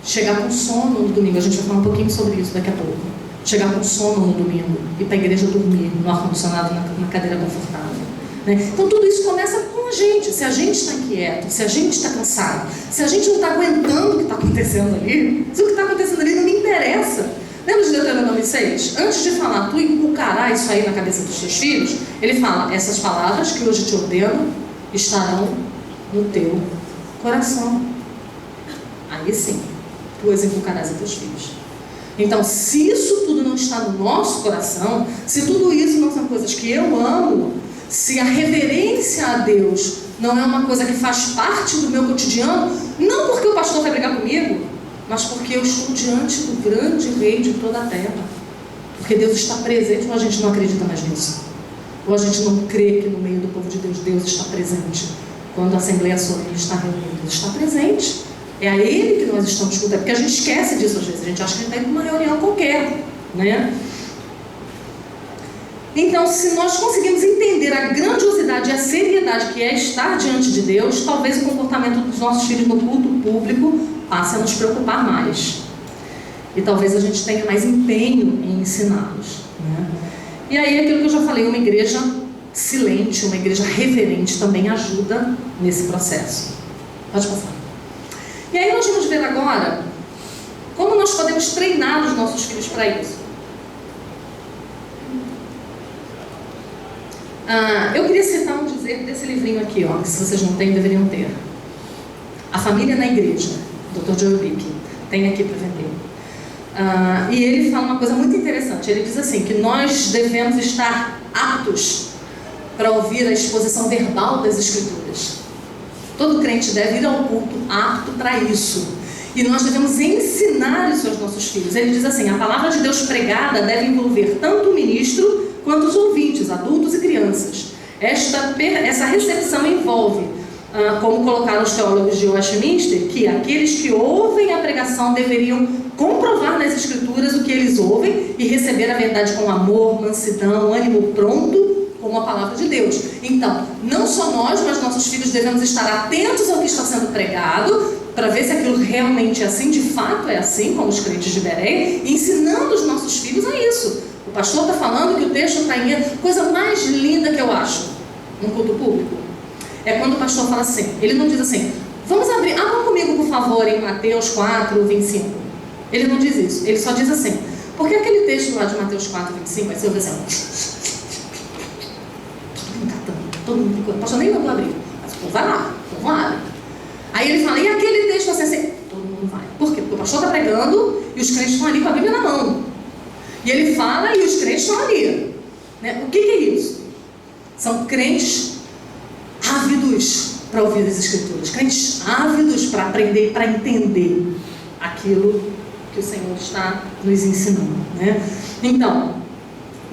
chegar com sono no domingo, a gente vai falar um pouquinho sobre isso daqui a pouco. Chegar com sono no domingo, ir para a igreja dormir no ar-condicionado, na cadeira confortável. Né? Então tudo isso começa com a gente. Se a gente está inquieto, se a gente está cansado, se a gente não está aguentando o que está acontecendo ali, se o que está acontecendo ali não me interessa. Lembra de Deuteronômio 6? Antes de falar, tu inculcarás isso aí na cabeça dos teus filhos, ele fala, essas palavras que hoje te ordeno estarão no teu coração. Aí sim, tu as inculcarás a teus filhos. Então, se isso tudo não está no nosso coração, se tudo isso não são coisas que eu amo, se a reverência a Deus não é uma coisa que faz parte do meu cotidiano, não porque o pastor vai brigar comigo, mas porque eu estou diante do grande rei de toda a terra. Porque Deus está presente, ou a gente não acredita mais nisso? Ou a gente não crê que no meio do povo de Deus, Deus está presente? Quando a Assembleia Solene está reunida, Deus está presente. É a Ele que nós estamos escutando, porque a gente esquece disso às vezes, a gente acha que a gente está indo para uma reunião qualquer, né? Então, se nós conseguimos entender a grandiosidade e a seriedade que é estar diante de Deus, talvez o comportamento dos nossos filhos no culto público passe a nos preocupar mais. E talvez a gente tenha mais empenho em ensiná-los, né? E aí, aquilo que eu já falei, uma igreja silente, uma igreja reverente também ajuda nesse processo. Pode passar. E aí nós vamos ver agora como nós podemos treinar os nossos filhos para isso. Eu queria citar um dizer desse livrinho aqui, ó, que se vocês não têm, deveriam ter. A Família na Igreja, Dr. Joel Bick, tem aqui para vender. E ele fala uma coisa muito interessante. Ele diz assim, que nós devemos estar aptos para ouvir a exposição verbal das Escrituras. Todo crente deve ir ao culto apto para isso. E nós devemos ensinar isso aos nossos filhos. Ele diz assim, a palavra de Deus pregada deve envolver tanto o ministro quanto os ouvintes, adultos e crianças. Essa recepção envolve, como colocaram os teólogos de Westminster, que aqueles que ouvem a pregação deveriam comprovar nas Escrituras o que eles ouvem e receber a verdade com amor, mansidão, ânimo pronto, como a palavra de Deus. Então, não só nós, mas nossos filhos devemos estar atentos ao que está sendo pregado, para ver se aquilo realmente é assim, de fato é assim, como os crentes de Bereia, ensinando os nossos filhos a isso. O pastor está falando que o texto está em coisa mais linda que eu acho no culto público. É quando o pastor fala assim, ele não diz assim, vamos abrir, abram comigo por favor em Mateus 4, 25. Ele não diz isso, ele só diz assim, porque aquele texto lá de Mateus 4, 25 vai ser assim, todo mundo ficou, o pastor nem mandou abrir, mas o povo vai lá, o povo abre. Aí ele fala, e aquele texto assim, todo mundo vai. Por quê? Porque o pastor está pregando e os crentes estão ali com a Bíblia na mão. E ele fala e os crentes estão ali. Né? O que é isso? São crentes ávidos para ouvir as Escrituras, crentes ávidos para aprender, para entender aquilo que o Senhor está nos ensinando. Né? Então,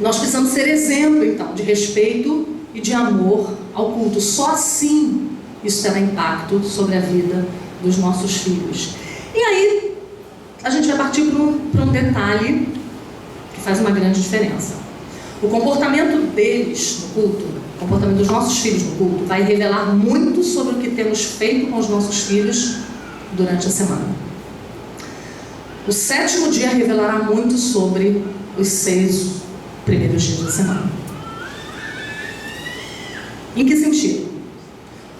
Nós precisamos ser exemplo, então, de respeito e de amor ao culto. Só assim isso terá impacto sobre a vida dos nossos filhos. E aí, a gente vai partir para um detalhe que faz uma grande diferença. O comportamento deles no culto, o comportamento dos nossos filhos no culto, vai revelar muito sobre o que temos feito com os nossos filhos durante a semana. O 7º dia revelará muito sobre os 6 primeiros dias da semana. Em que sentido?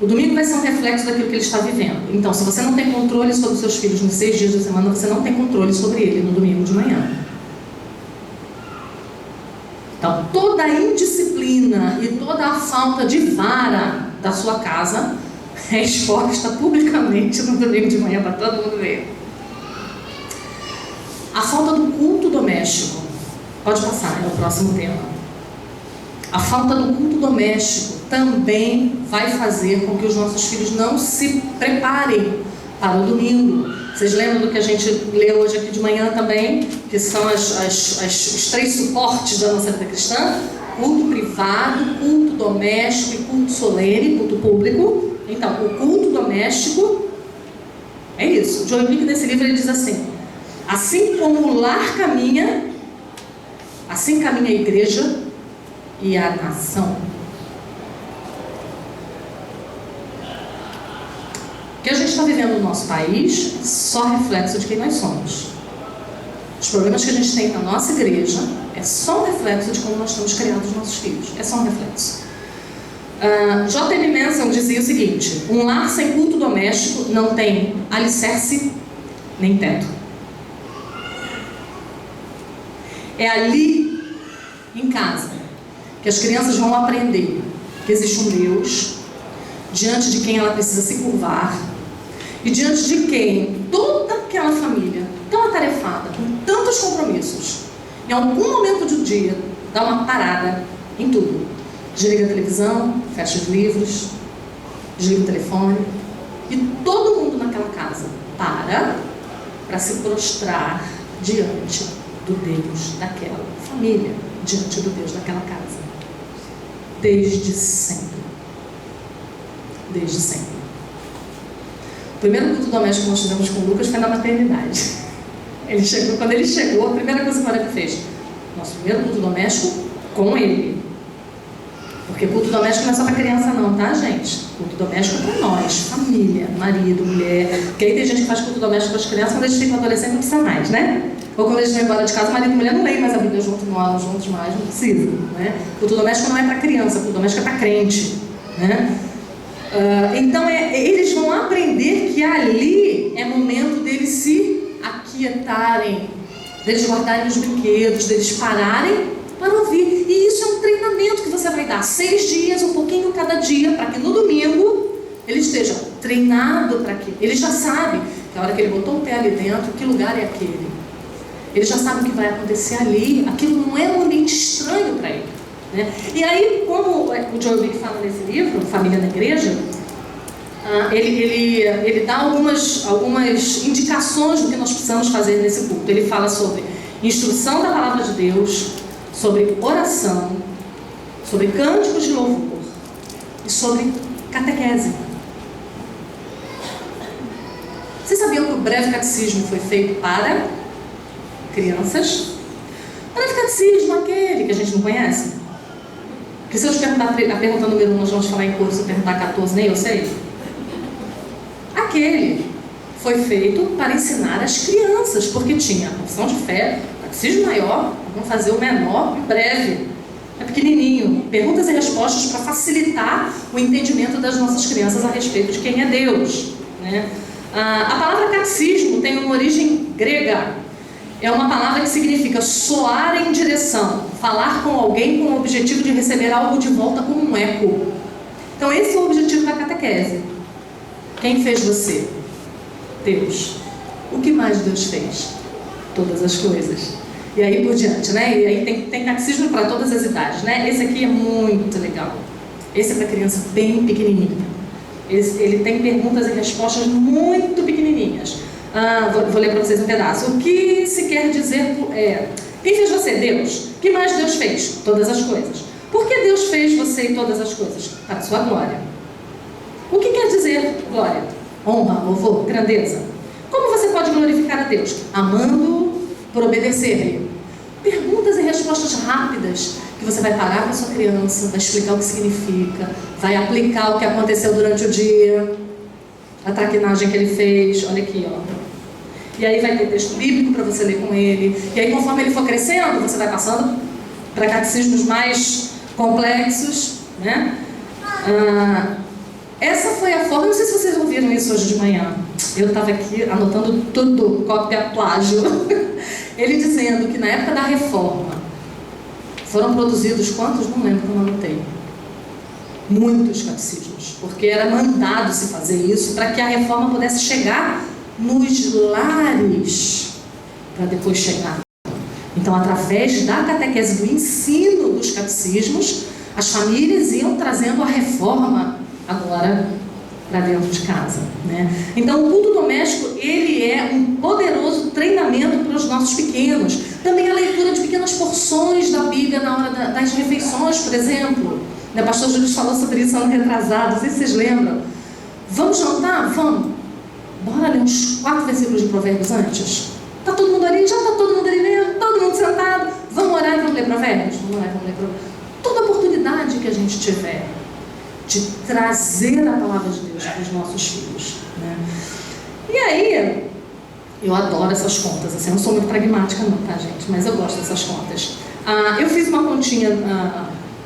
O domingo vai ser um reflexo daquilo que ele está vivendo. Então, se você não tem controle sobre os seus filhos nos 6 dias da semana, você não tem controle sobre ele no domingo de manhã. Então, toda a indisciplina e toda a falta de vara da sua casa é exposta publicamente no domingo de manhã para todo mundo ver. A falta do culto doméstico, pode passar, é o próximo tema. A falta do culto doméstico também vai fazer com que os nossos filhos não se preparem para o domingo. Vocês lembram do que a gente leu hoje aqui de manhã também? Que são os 3 suportes da nossa vida cristã: culto privado, culto doméstico e culto solene, culto público. Então, o culto doméstico é isso. O Joel Bick, nesse livro, ele diz assim: assim como o lar caminha, assim caminha a igreja e a nação. O que a gente está vivendo no nosso país só reflexo de quem nós somos. Os problemas que a gente tem na nossa igreja é só um reflexo de como nós temos criado os nossos filhos. É só um reflexo. J.M. Manson dizia o seguinte: um lar sem culto doméstico não tem alicerce nem teto. É ali, em casa, que as crianças vão aprender que existe um Deus diante de quem ela precisa se curvar e diante de quem toda aquela família tão atarefada, com tantos compromissos, em algum momento do dia dá uma parada em tudo. Desliga a televisão, fecha os livros, desliga o telefone e todo mundo naquela casa para se prostrar diante do Deus daquela família, diante do Deus daquela casa. Desde sempre. Desde sempre. O primeiro culto doméstico que nós fizemos com o Lucas foi na maternidade. Quando ele chegou, a primeira coisa que o Maria fez: nosso primeiro culto doméstico com ele. Porque culto doméstico não é só para criança não, tá, gente? Culto doméstico é para nós, família, marido, mulher. Porque aí tem gente que faz culto doméstico para as crianças, quando eles ficam adolescentes não precisa mais, né? Ou quando eles vão embora de casa, marido e mulher não leem mais a Bíblia junto, não oram juntos mais, não precisa, né? Culto doméstico não é para criança, culto doméstico é para crente, né? Então eles vão aprender que ali é momento deles se aquietarem, deles guardarem os brinquedos, deles pararem para ouvir. E isso é um treinamento que você vai dar 6 dias, um pouquinho cada dia, para que no domingo ele esteja treinado para aquilo. Ele já sabe que a hora que ele botou o pé ali dentro, que lugar é aquele. Ele já sabe o que vai acontecer ali. Aquilo não é um ambiente estranho para ele, né? E aí, como o Joel Bick fala nesse livro, Família na Igreja, ele dá algumas indicações do que nós precisamos fazer nesse culto. Ele fala sobre instrução da palavra de Deus, sobre oração, sobre cânticos de louvor e sobre catequese. Vocês sabiam que o breve catecismo foi feito para crianças? O breve catecismo, aquele que a gente não conhece. Porque se eu te perguntar a pergunta número 1, nós vamos falar em curso, se eu perguntar 14, nem eu sei. Aquele foi feito para ensinar as crianças, porque tinha a confissão de fé, catecismo maior, vamos fazer o menor, breve, é pequenininho, perguntas e respostas para facilitar o entendimento das nossas crianças a respeito de quem é Deus, né? A palavra catecismo tem uma origem grega. É uma palavra que significa soar em direção, falar com alguém com o objetivo de receber algo de volta como um eco. Então esse é o objetivo da catequese. Quem fez você? Deus. O que mais Deus fez? Todas as coisas. E aí por diante, né? E aí tem catecismo para todas as idades, né? Esse aqui é muito legal. Esse é para criança bem pequenininha. Ele tem perguntas e respostas muito pequenininhas. Vou ler para vocês um pedaço. O que se quer dizer Quem fez você? Deus. O que mais Deus fez? Todas as coisas. Por que Deus fez você e todas as coisas? Para a sua glória. O que quer dizer glória? Honra, louvor, grandeza. Como você pode glorificar a Deus? Amando-o, por obedecer-lhe. Perguntas e respostas rápidas, que você vai parar com a sua criança, vai explicar o que significa, vai aplicar o que aconteceu durante o dia, a traquinagem que ele fez, olha aqui, ó. E aí vai ter texto bíblico para você ler com ele. E aí, conforme ele for crescendo, você vai passando para catecismos mais complexos, né? Essa foi a forma, não sei se vocês ouviram isso hoje de manhã. Eu estava aqui anotando tudo, cópia, plágio. Ele dizendo que na época da reforma foram produzidos quantos? Não lembro como eu anotei. Muitos catecismos, porque era mandado se fazer isso para que a reforma pudesse chegar nos lares, para depois chegar. Então, através da catequese, do ensino dos catecismos, as famílias iam trazendo a reforma agora para dentro de casa, né? Então, o culto doméstico, ele é um poderoso treinamento para os nossos pequenos. Também a leitura de pequenas porções da Bíblia na hora das refeições, por exemplo. O pastor Júlio falou sobre isso ano retrasado, não sei se vocês lembram. Vamos jantar? Vamos. Bora ler uns 4 versículos de Provérbios antes? Está todo mundo ali? Já está todo mundo ali mesmo? Todo mundo sentado? Vamos orar e vamos ler Provérbios? Vamos orar e vamos ler Provérbios. Toda oportunidade que a gente tiver de trazer a palavra de Deus para os nossos filhos, né? E aí, eu adoro essas contas, assim, eu não sou muito pragmática não, tá, gente? Mas eu gosto dessas contas. Eu fiz uma continha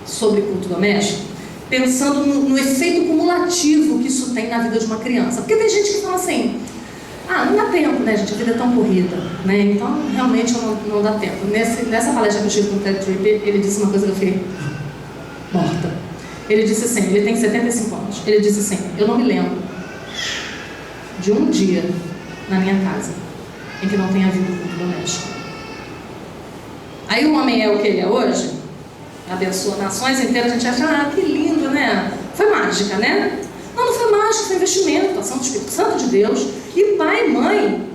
sobre culto doméstico, pensando no efeito cumulativo que isso tem na vida de uma criança. Porque tem gente que fala assim, não dá tempo, né, gente? A vida é tão corrida, né? Então, realmente não dá tempo. Nessa palestra que eu tive com o Ted Tripp, ele disse uma coisa que eu fiquei morta. Ele disse assim, ele tem 75 anos, ele disse assim, eu não me lembro de um dia na minha casa em que não tenha havido culto doméstico. Aí o homem é o que ele é hoje, abençoa nações inteiras, a gente acha, que lindo, né? Foi mágica, né? Não foi mágica, foi investimento, ação do Espírito Santo de Deus e pai e mãe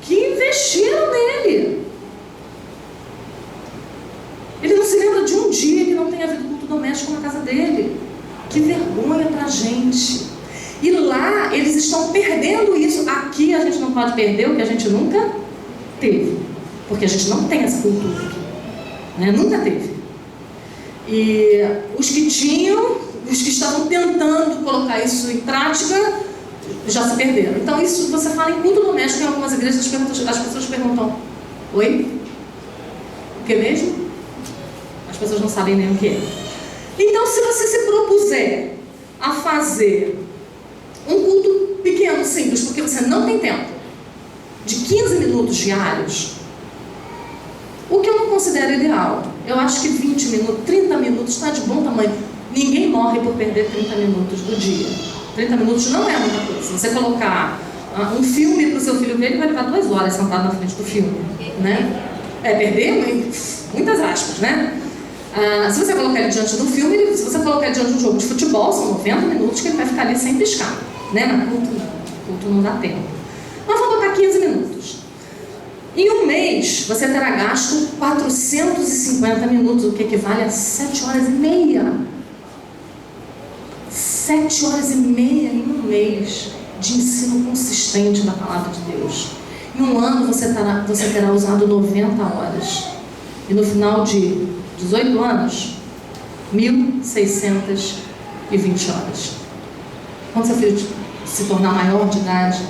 que investiram nele. Ele não se lembra de um dia que não tenha havido culto doméstico na casa dele. Que vergonha pra gente. E lá eles estão perdendo isso. Aqui a gente não pode perder o que a gente nunca teve, porque a gente não tem essa cultura aqui, né? Nunca teve. E os que tinham, os que estavam tentando colocar isso em prática, já se perderam. Então isso, você fala em culto doméstico em algumas igrejas, as pessoas perguntam, oi? O que mesmo? As pessoas não sabem nem o que é. Então, se você se propuser a fazer um culto pequeno, simples, porque você não tem tempo, de 15 minutos diários, o que eu não considero ideal, eu acho que 20 minutos, 30 minutos está de bom tamanho. Ninguém morre por perder 30 minutos do dia. 30 minutos não é muita coisa. Se você colocar um filme para o seu filho ver, ele vai levar 2 horas sentado na frente do filme, né? Perder muitas aspas, né? Se você colocar ele diante do filme, se você colocar ele diante de um jogo de futebol, são 90 minutos que ele vai ficar ali sem piscar, né? Mas culto não dá tempo. Mas vamos botar 15 minutos. Em um mês, você terá gasto 450 minutos, o que equivale a 7 horas e meia. 7 horas e meia em um mês de ensino consistente da palavra de Deus. Em um ano, você terá usado 90 horas. E no final de 18 anos, 1.620 horas. Quando seu filho se tornar maior de idade,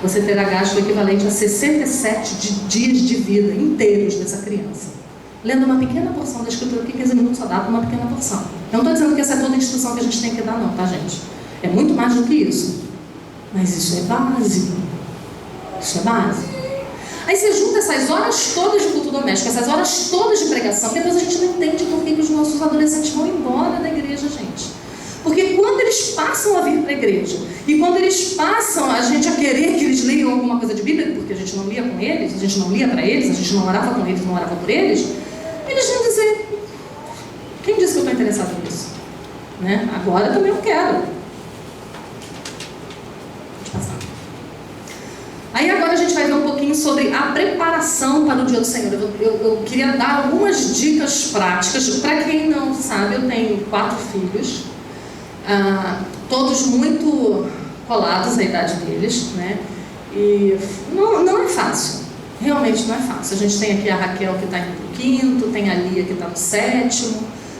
você terá gasto o equivalente a 67 dias de vida inteiros dessa criança. Lendo uma pequena porção da Escritura, que 15 minutos só dá para uma pequena porção. Eu não estou dizendo que essa é toda a instrução que a gente tem que dar, não, tá, gente? É muito mais do que isso. Mas isso é básico. Isso é básico. Aí você junta essas horas todas de culto doméstico, essas horas todas de pregação, depois a gente não entende por que os nossos adolescentes vão embora da igreja, gente. Porque quando eles passam a vir para a igreja, e quando eles passam a gente a querer que eles leiam alguma coisa de Bíblia, porque a gente não lia com eles, a gente não lia para eles, a gente não orava com eles, não orava por eles, eles vão dizer, quem disse que eu estou interessado nisso? Né? Agora também eu quero. Pode passar. Aí agora a gente vai ver um pouquinho pouquinho sobre a preparação para o dia do Senhor. Eu queria dar algumas dicas práticas. Para quem não sabe, eu tenho 4 filhos, todos muito colados à idade deles, né? E não é fácil, realmente não é fácil. A gente tem aqui a Raquel que está indo para o 5º, tem a Lia que está no 7º.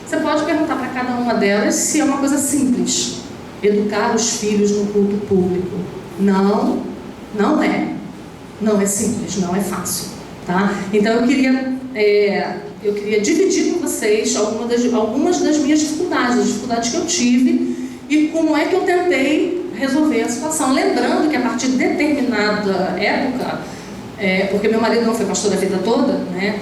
Você pode perguntar para cada uma delas se é uma coisa simples, educar os filhos no culto público. Não é. Não é simples, não é fácil, tá? Então eu queria dividir com vocês algumas das minhas dificuldades, as dificuldades que eu tive e como é que eu tentei resolver a situação. Lembrando que a partir de determinada época, porque meu marido não foi pastor a vida toda, né?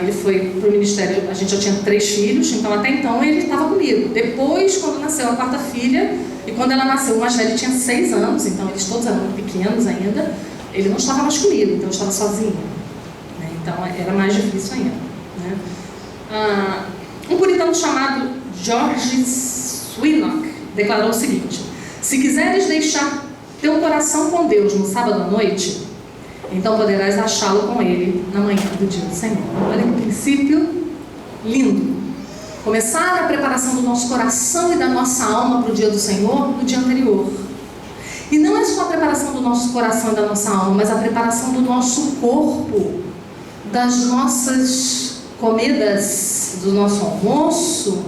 Ele foi para o ministério, a gente já tinha 3 filhos, então até então ele estava comigo. Depois, quando nasceu a 4ª filha, e quando ela nasceu, o mais velho tinha 6 anos, então eles todos eram muito pequenos ainda, ele não estava mais comigo, então eu estava sozinha, né? Então era mais difícil ainda, né? Um puritano chamado George Swinnock declarou o seguinte: se quiseres deixar teu coração com Deus no sábado à noite, então poderás achá-lo com Ele na manhã do dia do Senhor. Olha que princípio lindo. Começar a preparação do nosso coração e da nossa alma para o dia do Senhor no dia anterior. E não é só a preparação do nosso coração e da nossa alma, mas a preparação do nosso corpo, das nossas comidas, do nosso almoço,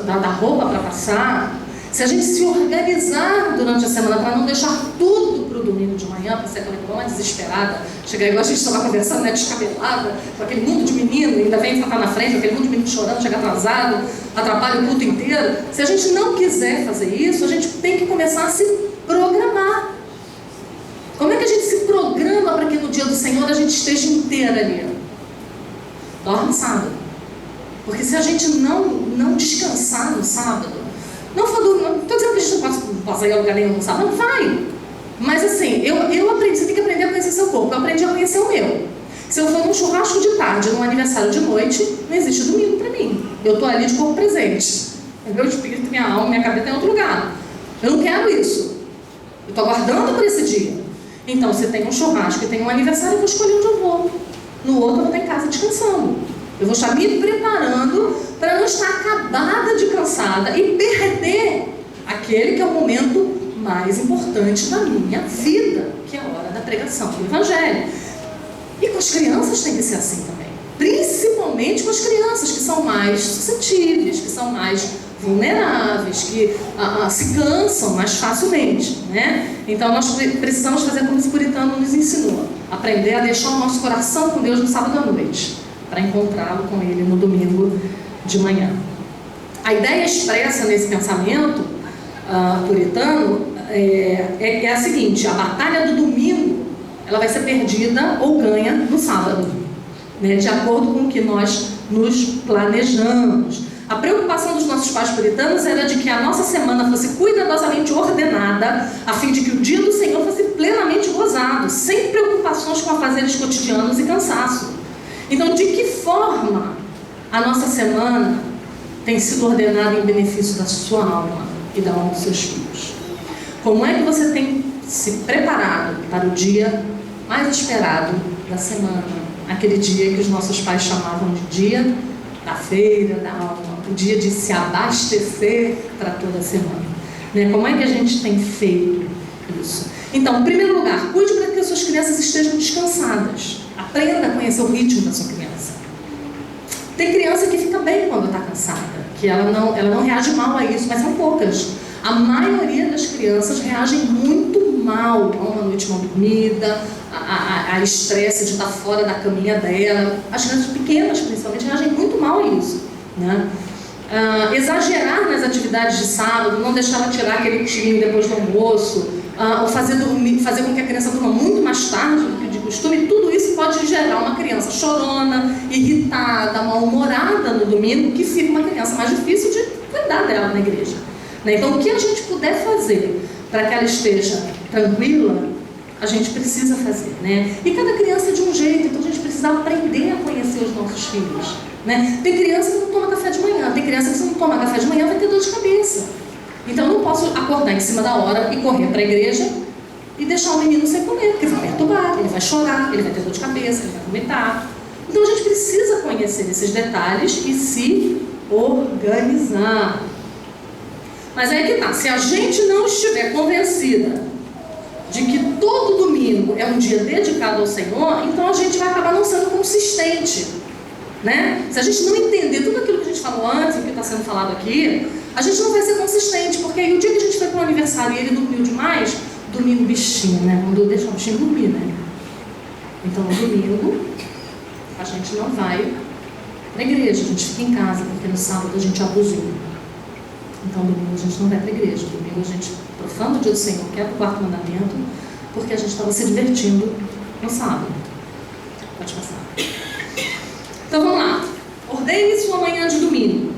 da roupa para passar. Se a gente se organizar durante a semana para não deixar tudo para o domingo de manhã, para ser aquela uma desesperada, chegar igual a gente estava conversando, né, descabelada, com aquele mundo de menino, ainda vem ficar na frente, aquele mundo de menino chorando, chega atrasado, atrapalha o culto inteiro. Se a gente não quiser fazer isso, a gente tem que começar a se programar. Como é que a gente se programa para que no dia do Senhor a gente esteja inteira ali? Dorme sábado. Porque se a gente não descansar no sábado, não estou dizendo que a gente não possa ir a lugar nenhum no sábado, não vai. Mas assim, eu aprendi, você tem que aprender a conhecer seu corpo. Eu aprendi a conhecer o meu. Se eu for num churrasco de tarde, num aniversário de noite, não existe domingo para mim. Eu estou ali de corpo presente. Meu espírito, minha alma, minha cabeça está em outro lugar. Eu não quero isso. Eu estou aguardando por esse dia. Então, se tem um churrasco e tem um aniversário, eu vou escolher onde eu vou. No outro, eu vou estar em casa descansando. Eu vou estar me preparando para não estar acabada de cansada e perder aquele que é o momento mais importante da minha vida, que é a hora da pregação do Evangelho. E com as crianças tem que ser assim também. Principalmente com as crianças que são mais suscetíveis, que são mais vulneráveis, que se cansam mais facilmente, né? Então nós precisamos fazer como esse puritano nos ensinou: aprender a deixar o nosso coração com Deus no sábado à noite, para encontrá-lo com Ele no domingo de manhã. A ideia expressa nesse pensamento puritano é a seguinte: a batalha do domingo ela vai ser perdida ou ganha no sábado, né, de acordo com o que nós nos planejamos. A preocupação dos nossos pais puritanos era de que a nossa semana fosse cuidadosamente ordenada, a fim de que o dia do Senhor fosse plenamente gozado, sem preocupações com afazeres cotidianos e cansaço. Então, de que forma a nossa semana tem sido ordenada em benefício da sua alma e da alma dos seus filhos? Como é que você tem se preparado para o dia mais esperado da semana? Aquele dia que os nossos pais chamavam de dia da feira da alma, o dia de se abastecer para toda a semana, né? Como é que a gente tem feito isso? Então, em primeiro lugar, cuide para que as suas crianças estejam descansadas. Aprenda a conhecer o ritmo da sua criança. Tem criança que fica bem quando está cansada, que ela não reage mal a isso, mas são poucas. A maioria das crianças reagem muito mal a uma noite mal dormida, a estresse de estar fora da caminha dela. As crianças pequenas, principalmente, reagem muito mal a isso, né? Exagerar nas atividades de sábado, não deixar ela tirar aquele cochilinho depois do almoço, ou fazer com que a criança durma muito mais tarde do que de costume, tudo isso pode gerar uma criança chorona, irritada, mal-humorada no domingo, que fica uma criança mais difícil de cuidar dela na igreja, né? Então, o que a gente puder fazer para que ela esteja tranquila, a gente precisa fazer, né? E cada criança é de um jeito, então a gente precisa aprender a conhecer os nossos filhos, né? Tem criança que não toma café de manhã, tem criança que se não toma café de manhã vai ter dor de cabeça. Então eu não posso acordar em cima da hora e correr para a igreja e deixar o menino sem comer, porque vai perturbar, ele vai chorar, ele vai ter dor de cabeça, ele vai vomitar. Então a gente precisa conhecer esses detalhes e se organizar. Mas aí que tá, se a gente não estiver convencida de que todo domingo é um dia dedicado ao Senhor, então a gente vai acabar não sendo consistente, né? Se a gente não entender tudo aquilo que a gente falou antes, o que está sendo falado aqui, a gente não vai ser consistente, porque aí o dia que a gente foi para o aniversário e ele dormiu demais, domingo bichinho, né? Vamos deixar o bichinho dormir, né? Então no domingo a gente não vai para a igreja, a gente fica em casa, porque no sábado a gente abusou. Então domingo a gente não vai para a igreja, domingo a gente profana o dia do Senhor, quebra o quarto mandamento, porque a gente estava se divertindo no sábado. Pode passar. Então vamos lá. Ordene sua manhã de domingo.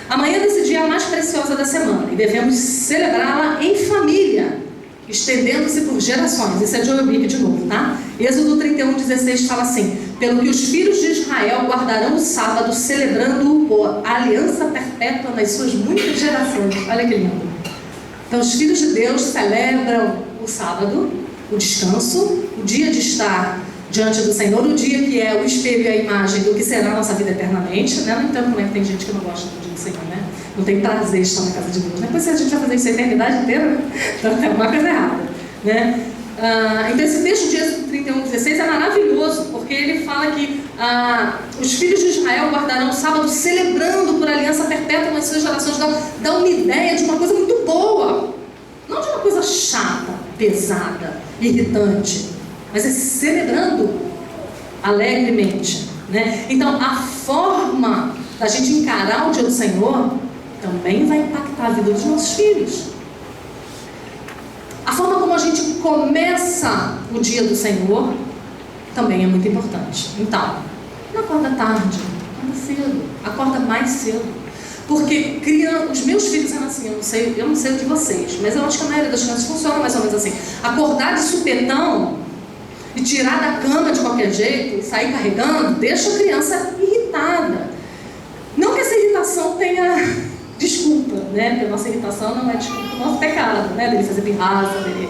A manhã desse dia é a mais preciosa da semana e devemos celebrá-la em família, estendendo-se por gerações. Isso é de Obique de novo, tá? Êxodo 31:16 fala assim: pelo que os filhos de Israel guardarão o sábado, celebrando-o por aliança perpétua nas suas muitas gerações. Olha que lindo. Então os filhos de Deus celebram o sábado, o descanso, o dia de estar diante do Senhor, o dia que é o espelho e a imagem do que será a nossa vida eternamente, né? Não entendo como é que tem gente que não gosta do dia do Senhor, né? Não tem prazer em estar na casa de Deus, né? Pois se a gente vai fazer isso a eternidade inteira, né? Então é uma coisa errada, né? Então esse texto de Êxodo 31:16 é maravilhoso, porque ele fala que os filhos de Israel guardarão o sábado celebrando por aliança perpétua nas suas gerações. Dá uma ideia de uma coisa muito boa, não de uma coisa chata, pesada, irritante, mas é celebrando alegremente, né? Então a forma da gente encarar o dia do Senhor também vai impactar a vida dos nossos filhos. A forma como a gente começa o dia do Senhor também é muito importante. Então, não acorda tarde, acorda cedo, acorda mais cedo. Porque os meus filhos eram assim, eu não sei o de vocês, mas eu acho que a maioria das crianças funciona mais ou menos assim. Acordar de supetão e tirar da cama de qualquer jeito e sair carregando, deixa a criança irritada. Não que essa irritação tenha desculpa, né? Porque a nossa irritação não é desculpa do nosso pecado, né? Dele fazer pirraça, dele...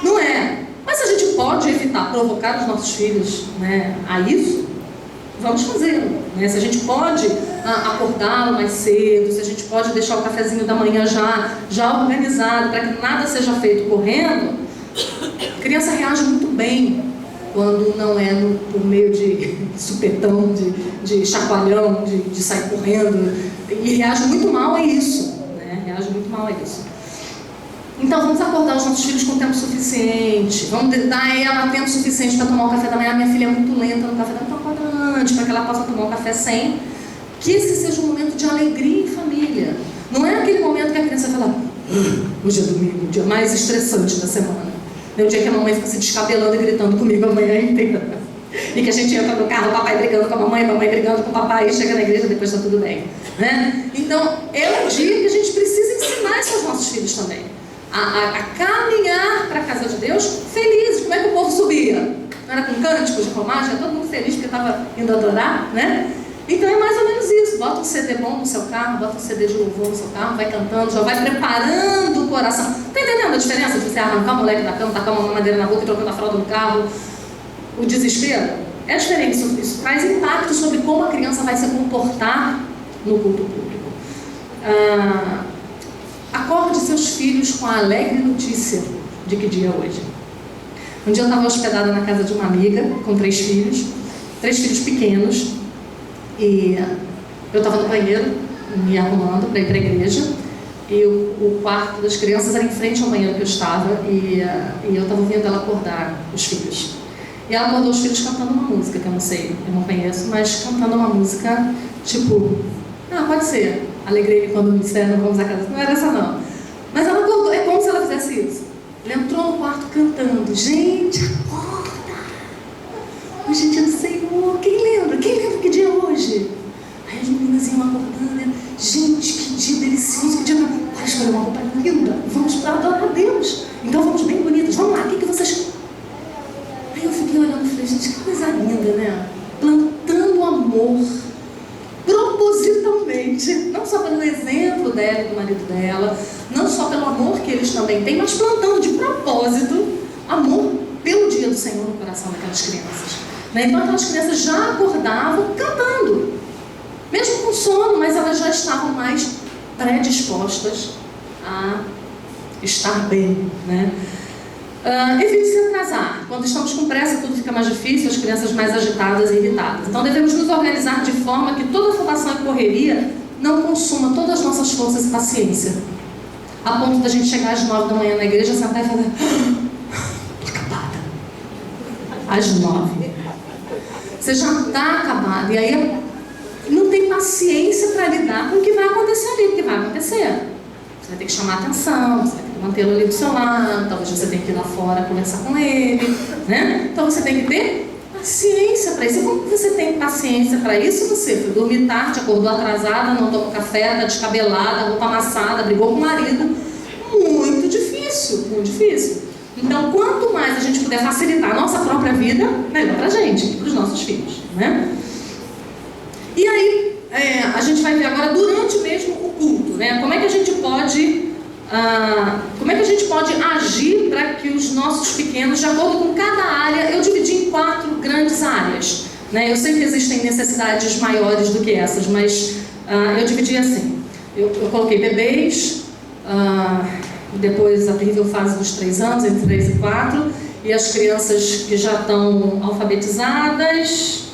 Não é. Mas a gente pode evitar provocar os nossos filhos, né, a isso, vamos fazê-lo, né? Se a gente pode acordá-lo mais cedo, se a gente pode deixar o cafezinho da manhã já organizado, para que nada seja feito correndo, a criança reage muito bem quando não é por meio de supetão, de chacoalhão, de sair correndo, e reage muito mal a isso, né? Reage muito mal a isso. Então vamos acordar os nossos filhos com tempo suficiente, vamos dar a ela tempo suficiente para tomar o café da manhã. Minha filha é muito lenta no café da manhã, então acorda antes, para que ela possa tomar o café sem, que esse seja um momento de alegria em família. Não é aquele momento que a criança fala, hoje é domingo, o dia mais estressante da semana. É o dia que a mamãe fica se descabelando e gritando comigo a manhã inteira. E que a gente entra no carro, o papai brigando com a mamãe brigando com o papai, e chega na igreja, depois está tudo bem, né? Então, é um dia que a gente precisa ensinar isso aos nossos filhos também. A caminhar para a casa de Deus felizes. Como é que o povo subia? Não era com cânticos de romagem? Todo mundo feliz porque estava indo adorar, né? Então é mais ou menos isso. Bota um CD bom no seu carro, bota um CD de louvor no seu carro, vai cantando, já vai preparando o coração. Está entendendo a diferença de você arrancar o moleque da cama, tacar uma mamadeira na boca e trocando a fralda no carro? O desespero? É diferente. Isso traz impacto sobre como a criança vai se comportar no culto público. Acorde seus filhos com a alegre notícia de que dia é hoje. Um dia eu estava hospedada na casa de uma amiga com 3 filhos pequenos, e eu estava no banheiro me arrumando para ir para a igreja, e o quarto das crianças era em frente ao banheiro que eu estava, e eu estava ouvindo ela acordar os filhos. E ela acordou os filhos cantando uma música que eu não sei, eu não conheço, mas cantando uma música tipo, pode ser, alegrei-me quando me disseram vamos à casa. Não era essa não. Mas ela acordou, é como se ela fizesse isso. Ela entrou no quarto cantando, gente, acorda! Hoje é dia do Senhor, quem lembra que dia é hoje? Aí as meninas iam acordando, né? Gente, que dia delicioso, que dia... Vai escolher uma roupa linda, vamos para adorar a Deus. Então vamos bem bonitas, vamos lá, o que vocês... Aí eu fiquei olhando e falei, gente, que coisa linda, né? Plantando amor, propositalmente, não só pelo exemplo dela e do marido dela, não só pelo amor que eles também têm, mas plantando de propósito amor pelo dia do Senhor no coração daquelas crianças. Né? Então aquelas crianças já acordavam cantando, mesmo com sono, mas elas já estavam mais predispostas a estar bem. Né? Evite se atrasar. Quando estamos com pressa, tudo fica mais difícil, as crianças mais agitadas e irritadas. Então devemos nos organizar de forma que toda afobação e correria não consuma todas as nossas forças e paciência, a ponto da gente chegar às 9 da manhã na igreja, sentar e falar: acabada. Às 9. Você já está acabado. E aí não tem paciência para lidar com o que vai acontecer ali. O que vai acontecer? Você vai ter que chamar a atenção, você vai ter que mantê-lo ali do seu lado, talvez você tenha que ir lá fora conversar com ele, né? Então você tem que ter paciência para isso. E como você tem paciência para isso? Você foi dormir tarde, acordou atrasada, não tomou café, está descabelada, roupa amassada, brigou com o marido. Muito difícil, muito difícil. Então, quanto mais a gente puder facilitar a nossa própria vida, melhor para a gente, para os nossos filhos, né? E aí, a gente vai ver agora durante mesmo o culto, né? Como é que a gente pode agir para que os nossos pequenos, de acordo com cada área, eu dividi em 4 grandes áreas, né? Eu sei que existem necessidades maiores do que essas, mas eu dividi assim. Eu coloquei bebês, depois a terrível fase dos 3 anos, entre 3 e 4, e as crianças que já estão alfabetizadas,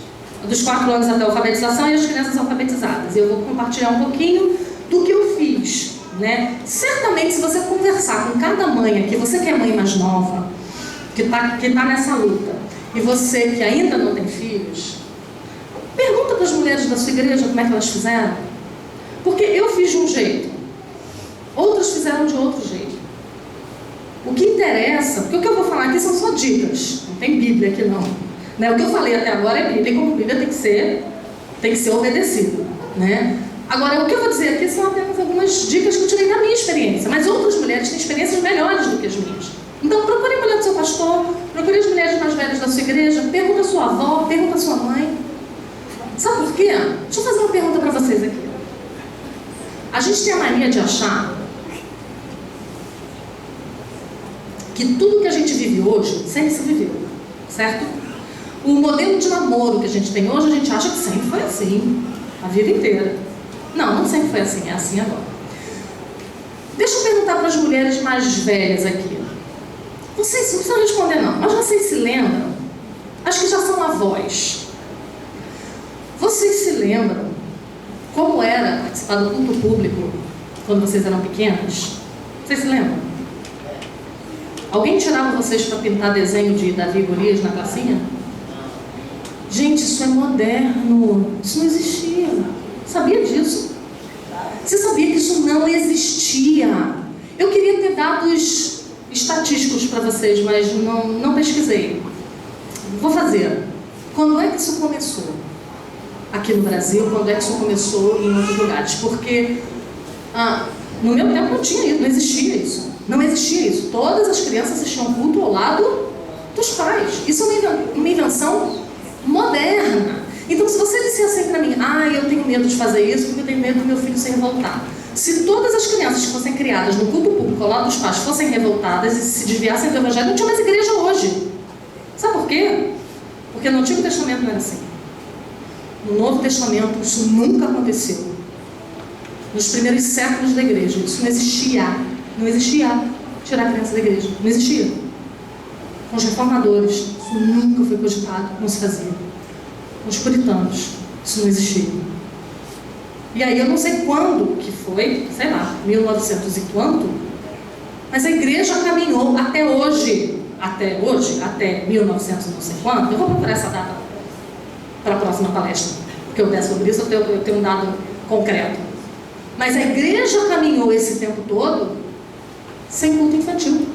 dos 4 anos até a alfabetização, e as crianças alfabetizadas. Eu vou compartilhar um pouquinho do que eu fiz, né? Certamente, se você conversar com cada mãe aqui, você que é mãe mais nova, que tá nessa luta, e você que ainda não tem filhos, pergunta para as mulheres da sua igreja como é que elas fizeram. Porque eu fiz de um jeito, outras fizeram de outro jeito. O que interessa, porque o que eu vou falar aqui são só dicas, não tem Bíblia aqui não, né? O que eu falei até agora é Bíblia, e como Bíblia tem que ser obedecido, né? Agora, o que eu vou dizer aqui são apenas algumas dicas que eu tirei da minha experiência, mas outras mulheres têm experiências melhores do que as minhas. Então, procure a mulher do seu pastor, procure as mulheres mais velhas da sua igreja, pergunta a sua avó, pergunta a sua mãe. Sabe por quê? Deixa eu fazer uma pergunta para vocês aqui. A gente tem a mania de achar que tudo que a gente vive hoje sempre se viveu, certo? O modelo de namoro que a gente tem hoje, a gente acha que sempre foi assim, a vida inteira. Não sempre foi assim, é assim agora. Deixa eu perguntar para as mulheres mais velhas aqui. Vocês não precisam responder não, mas vocês se lembram? Acho que já são avós. Vocês se lembram como era participar do culto público quando vocês eram pequenas? Vocês se lembram? Alguém tirava vocês para pintar desenho de Davi e Golias na classinha? Gente, isso é moderno. Isso não existia. Sabia disso? Você sabia que isso não existia? Eu queria ter dados estatísticos para vocês, mas não pesquisei. Vou fazer. Quando é que isso começou? Aqui no Brasil, quando é que isso começou em outros lugares? Porque no meu tempo não tinha isso, não existia isso. Não existia isso. Todas as crianças assistiam culto ao lado dos pais. Isso é uma invenção moderna. Então, se você disser assim para mim, eu tenho medo de fazer isso porque eu tenho medo do meu filho se revoltar. Se todas as crianças que fossem criadas no culto público ao lado dos pais fossem revoltadas e se desviassem do evangelho, não tinha mais igreja hoje. Sabe por quê? Porque no Antigo Testamento não era assim. No Novo Testamento isso nunca aconteceu. Nos primeiros séculos da igreja isso não existia. Não existia tirar a criança da igreja. Não existia. Com os reformadores isso nunca foi cogitado, não se fazia. Com os puritanos isso não existia. E aí eu não sei quando que foi, sei lá, 1900 e quanto, mas a igreja caminhou até 1900 não sei quanto. Eu vou procurar essa data para a próxima palestra que eu der sobre isso, eu tenho um dado concreto. Mas a igreja caminhou esse tempo todo sem culto infantil.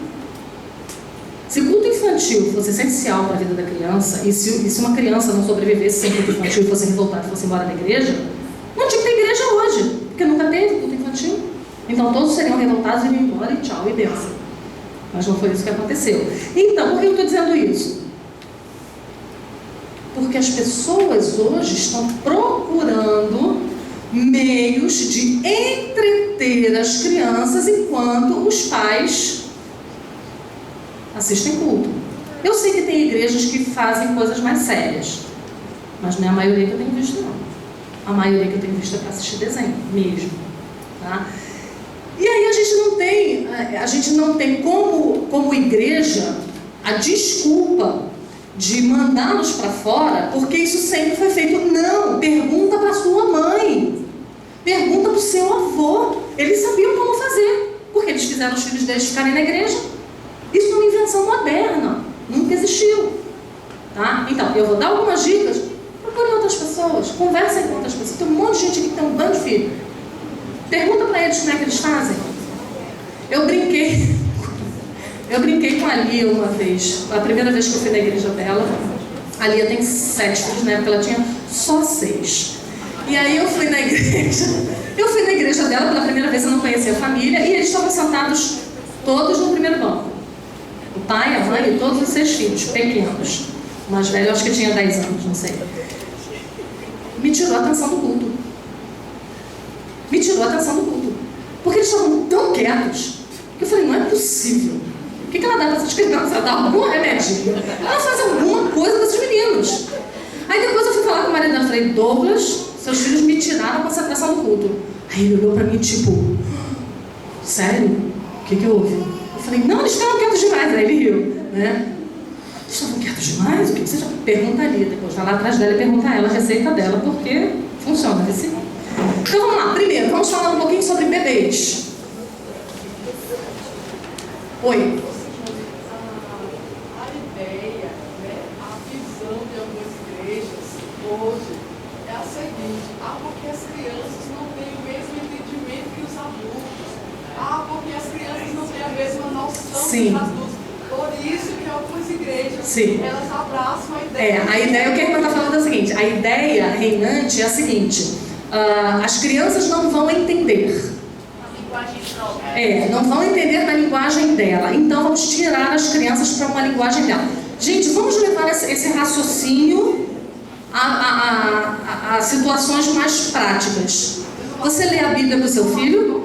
Se culto infantil fosse essencial para a vida da criança, e se uma criança não sobrevivesse sem culto infantil, fosse revoltada e fosse embora da igreja, não tinha que ter igreja hoje, porque nunca teve culto infantil. Então todos seriam revoltados e iriam embora e tchau, e benção. Mas não foi isso que aconteceu. Então, por que eu estou dizendo isso? Porque as pessoas hoje estão procurando meios de entreter as crianças enquanto os pais assistem culto. Eu sei que tem igrejas que fazem coisas mais sérias, mas não é a maioria que eu tenho visto, não. A maioria que eu tenho visto é para assistir desenho mesmo, tá? E aí a gente não tem como igreja a desculpa de mandá-los para fora, porque isso sempre foi feito. Não, pergunta para sua mãe, pergunta para o seu avô. Eles sabiam como fazer, porque eles fizeram os filhos deles ficarem na igreja. Isso é uma invenção moderna, nunca existiu, tá? Então, eu vou dar algumas dicas. Procurem outras pessoas, conversem com outras pessoas. Tem um monte de gente aqui que tem um bando de filho. Pergunta para eles como é que eles fazem. Eu brinquei com a Lia uma vez, a primeira vez que eu fui na igreja dela. A Lia tem 7 filhos, na época ela tinha só 6. E aí eu fui na igreja dela pela primeira vez, eu não conhecia a família, e eles estavam sentados todos no primeiro banco. O pai, a mãe e todos os 6 filhos, pequenos. O mais velho, acho que tinha 10 anos, não sei. Me tirou a atenção do culto. Porque eles estavam tão quietos, que eu falei, não é possível. O que ela dá para essas crianças? Ela dá algum remedinho? Ela faz alguma coisa com esses meninos. Aí depois eu fui falar com o marido dela, falei, Douglas, seus filhos me tiraram a concentração do culto. Aí ele olhou para mim, tipo, sério? O que houve? Eu falei, não, eles estavam quietos demais. Aí ele riu, né? Eles estavam quietos demais? O que você já pergunta ali? Depois vai lá atrás dela e pergunta a ela a receita dela, porque funciona desse jeito. Então vamos lá, primeiro, vamos falar um pouquinho sobre bebês. Oi. A ideia, né, a visão de algumas igrejas hoje é a seguinte: porque as crianças não têm o mesmo entendimento que os adultos, porque as crianças não têm a mesma noção Sim. dos adultos. Por isso que algumas igrejas, Sim. elas abraçam a ideia. A ideia, o que eu estou falando é o seguinte, a ideia reinante é a seguinte, as crianças não vão entender. Não vão entender na linguagem dela. Então vamos tirar as crianças para uma linguagem dela. Gente, vamos levar esse raciocínio a situações mais práticas. Você lê a Bíblia para o seu filho?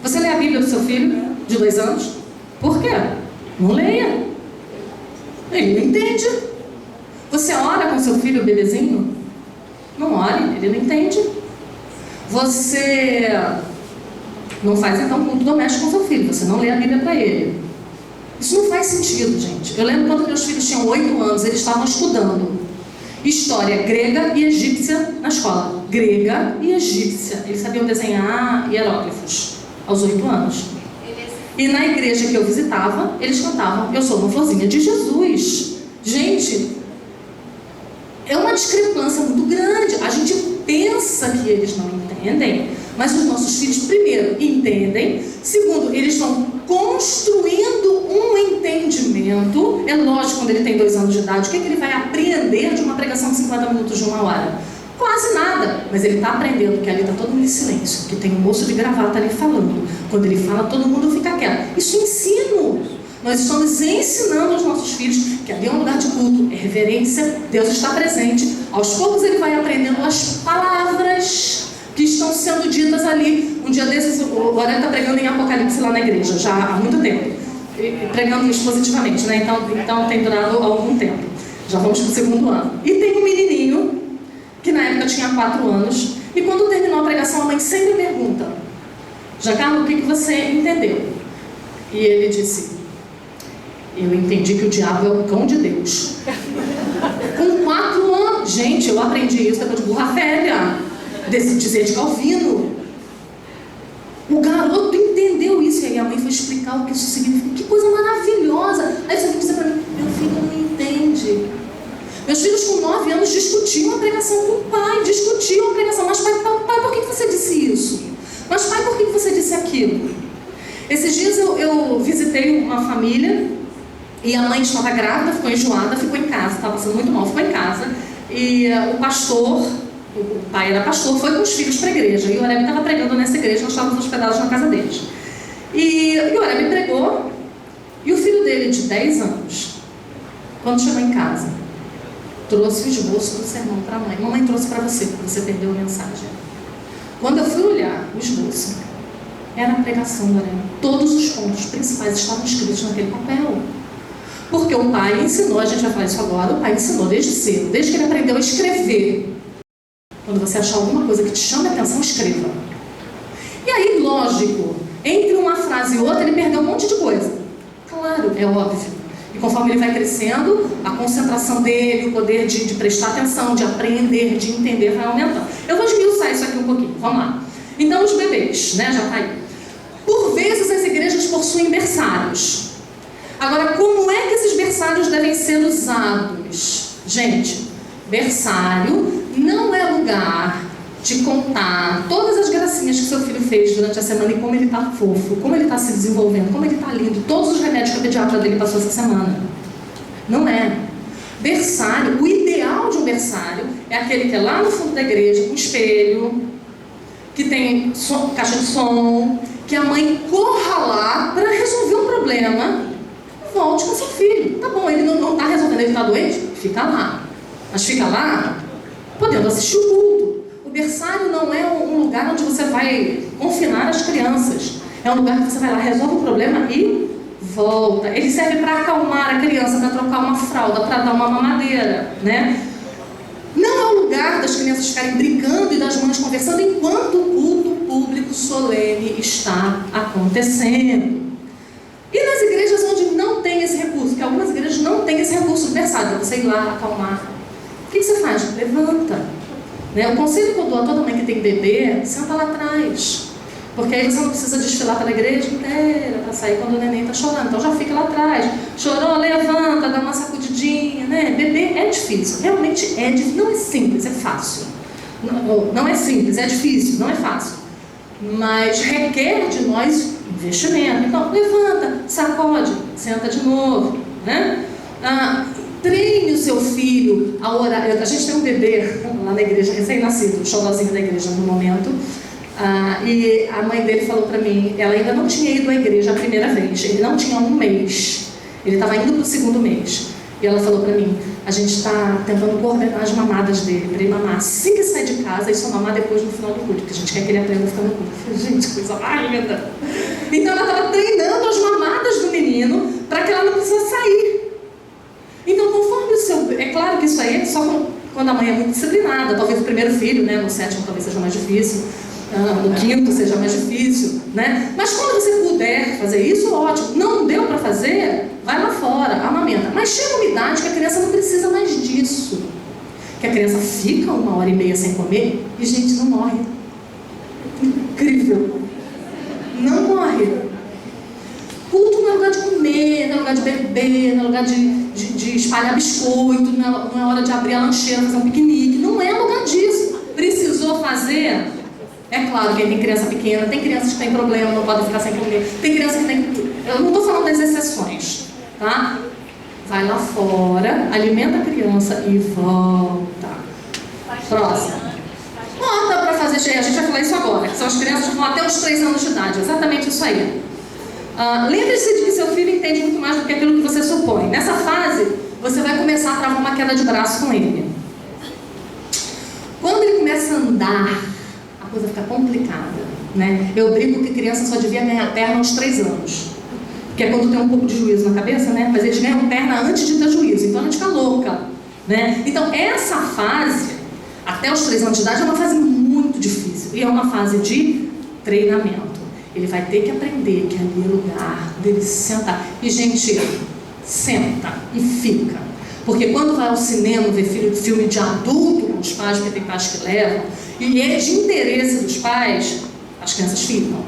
Você lê a Bíblia para o seu filho de 2 anos? Por quê? Não leia. Ele não entende. Você ora com seu filho, bebezinho? Não ore, ele não entende. Você não faz então culto doméstico com seu filho, você não lê a Bíblia para ele. Isso não faz sentido, gente. Eu lembro quando meus filhos tinham 8 anos, eles estavam estudando história grega e egípcia na escola. Grega e egípcia. Eles sabiam desenhar hieróglifos aos 8 anos. E na igreja que eu visitava, eles cantavam Eu Sou uma Florzinha de Jesus. Gente, é uma discrepância muito grande. A gente pensa que eles não entendem, mas os nossos filhos, primeiro, entendem. Segundo, eles estão construindo um entendimento. É lógico, quando ele tem 2 anos de idade, o que ele vai aprender de uma pregação de 50 minutos, de 1 hora? Quase nada, mas ele está aprendendo que ali está todo mundo em silêncio, que tem um moço de gravata ali falando. Quando ele fala, todo mundo fica quieto. Isso é ensino. Nós estamos ensinando aos nossos filhos que ali é um lugar de culto, é reverência, Deus está presente. Aos poucos ele vai aprendendo as palavras que estão sendo ditas ali. Um dia desses, o Lorena está pregando em Apocalipse lá na igreja, já há muito tempo. Pregando expositivamente, né? Então tem durado algum tempo. Já vamos para o 2º ano. E tem um menininho que na época tinha 4 anos, e quando terminou a pregação, a mãe sempre pergunta: Giancarlo, o que você entendeu? E ele disse: eu entendi que o diabo é o cão de Deus. Com 4 anos, gente, eu aprendi isso depois de burra velha, desse dizer de Calvino. O garoto entendeu isso, e aí a mãe foi explicar o que isso significa. Que coisa maravilhosa. Aí você disse para mim: meu filho não entende. Meus filhos com 9 anos discutiam a pregação com o pai, discutiam a pregação. Mas pai, por que você disse isso? Mas pai, por que você disse aquilo? Esses dias eu visitei uma família e a mãe estava grávida, ficou enjoada, ficou em casa, estava passando muito mal, ficou em casa. E o pastor, o pai era pastor, foi com os filhos para a igreja. E o Oreb estava pregando nessa igreja, nós estávamos hospedados na casa deles. E o Oreb pregou, e o filho dele, de 10 anos, quando chegou em casa, trouxe o esboço do sermão para a mãe. Mamãe trouxe para você, porque você perdeu a mensagem. Quando eu fui olhar o esboço, Era a pregação, Lorena. Todos os pontos principais estavam escritos naquele papel. Porque o pai ensinou, a gente vai falar isso agora, o pai ensinou desde cedo, desde que ele aprendeu a escrever. Quando você achar alguma coisa que te chame a atenção, escreva. E aí, lógico, entre uma frase e outra, ele perdeu um monte de coisa. Claro, é óbvio. E conforme ele vai crescendo, a concentração dele, o poder de prestar atenção, de aprender, de entender, vai aumentando. Eu vou esmiuçar isso aqui um pouquinho, vamos lá. Então, os bebês, né, já tá aí. Por vezes, as igrejas possuem berçários. Agora, como é que esses berçários devem ser usados? Gente, berçário não é lugar de contar todas as gracinhas que seu filho fez durante a semana e como ele está fofo, como ele está se desenvolvendo, como ele está lindo, todos os remédios que a pediatra dele passou essa semana. Não é. Berçário, o ideal de um berçário é aquele que é lá no fundo da igreja, com espelho, que tem caixa de som, que a mãe corra lá para resolver um problema e volte com seu filho. Tá bom, ele não está resolvendo, ele está doente? Fica lá. Mas fica lá podendo assistir o culto. O berçário não é um lugar onde você vai confinar as crianças. É um lugar que você vai lá, resolve o problema e volta. Ele serve para acalmar a criança, para trocar uma fralda, para dar uma mamadeira, né? Não é o lugar das crianças ficarem brincando e das mães conversando enquanto o culto público solene está acontecendo. E nas igrejas onde não tem esse recurso, porque algumas igrejas não têm esse recurso do berçário, você ir lá acalmar. O que você faz? Levanta. Né? O conselho que eu dou a toda mãe que tem bebê, senta lá atrás. Porque aí você não precisa desfilar pela igreja inteira para sair quando o neném está chorando. Então já fica lá atrás. Chorou, levanta, dá uma sacudidinha, né? Bebê é difícil. Realmente é difícil. Não é simples, é fácil. Não é simples, é difícil, não é fácil. Mas requer de nós investimento. Então, levanta, sacode, senta de novo, né? Treine o seu filho a orar. A gente tem um bebê lá na igreja, recém-nascido, o xodózinho da igreja no momento. E a mãe dele falou para mim, ela ainda não tinha ido à igreja a primeira vez, ele não tinha um mês, ele estava indo para o segundo mês. E ela falou para mim, a gente está tentando coordenar as mamadas dele, para ele mamar assim que sai de casa e só mamar depois no final do culto, porque a gente quer que ele aprenda a ficar no culto. Eu falei, gente, coisa mais linda. Então ela estava treinando as mamadas do menino para que ela não precisasse sair. Então conforme o seu... É claro que isso aí é só quando a mãe é muito disciplinada, talvez o primeiro filho, né, no sétimo talvez seja mais difícil, no quinto seja mais difícil, né? Mas quando você puder fazer isso, ótimo. Não deu para fazer, vai lá fora, amamenta. Mas chega uma idade que a criança não precisa mais disso. Que a criança fica 1h30 sem comer e, gente, não morre. Incrível. Não morre. Culto não é lugar de comer, não é lugar de beber, não é lugar de espalhar biscoito, não é hora de abrir a lancheira, fazer um piquenique. Não é lugar disso. Precisou fazer... É claro que tem criança pequena, tem crianças que têm problema, não podem ficar sem comer. Tem criança que tem... Eu não estou falando das exceções, tá? Vai lá fora, alimenta a criança e volta. Próximo. Bota para fazer cheia. A gente vai falar isso agora, que são as crianças que vão até os 3 anos de idade. Exatamente isso aí. Lembre-se de que seu filho entende muito mais do que aquilo que você supõe. Nessa fase, você vai começar a travar uma queda de braço com ele. Quando ele começa a andar, a coisa fica complicada, né? Eu brinco que criança só devia ganhar perna aos 3 anos. Que é quando tem um pouco de juízo na cabeça, né? Mas eles ganham perna antes de ter juízo, então a gente fica louca, né? Então essa fase, até os 3 anos de idade, é uma fase muito difícil. E é uma fase de treinamento. Ele vai ter que aprender que ali é lugar dele sentar. E, gente, senta e fica. Porque quando vai ao cinema ver filme de adulto com os pais, porque tem pais que levam, e é de interesse dos pais, as crianças ficam.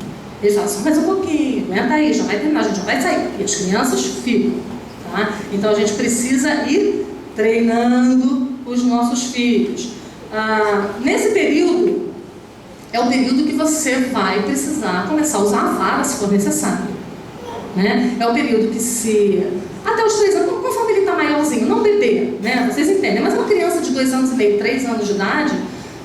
Eles falam, só mais um pouquinho, aguenta aí, já vai terminar, a gente já vai sair. E as crianças ficam. Tá? Então a gente precisa ir treinando os nossos filhos. Nesse período, é o período que você vai precisar começar a usar a vara se for necessário. Né? É o período que se... Até os 3 anos, conforme ele está maiorzinho, não bebê, né? Vocês entendem, mas uma criança de 2 anos e meio, 3 anos de idade,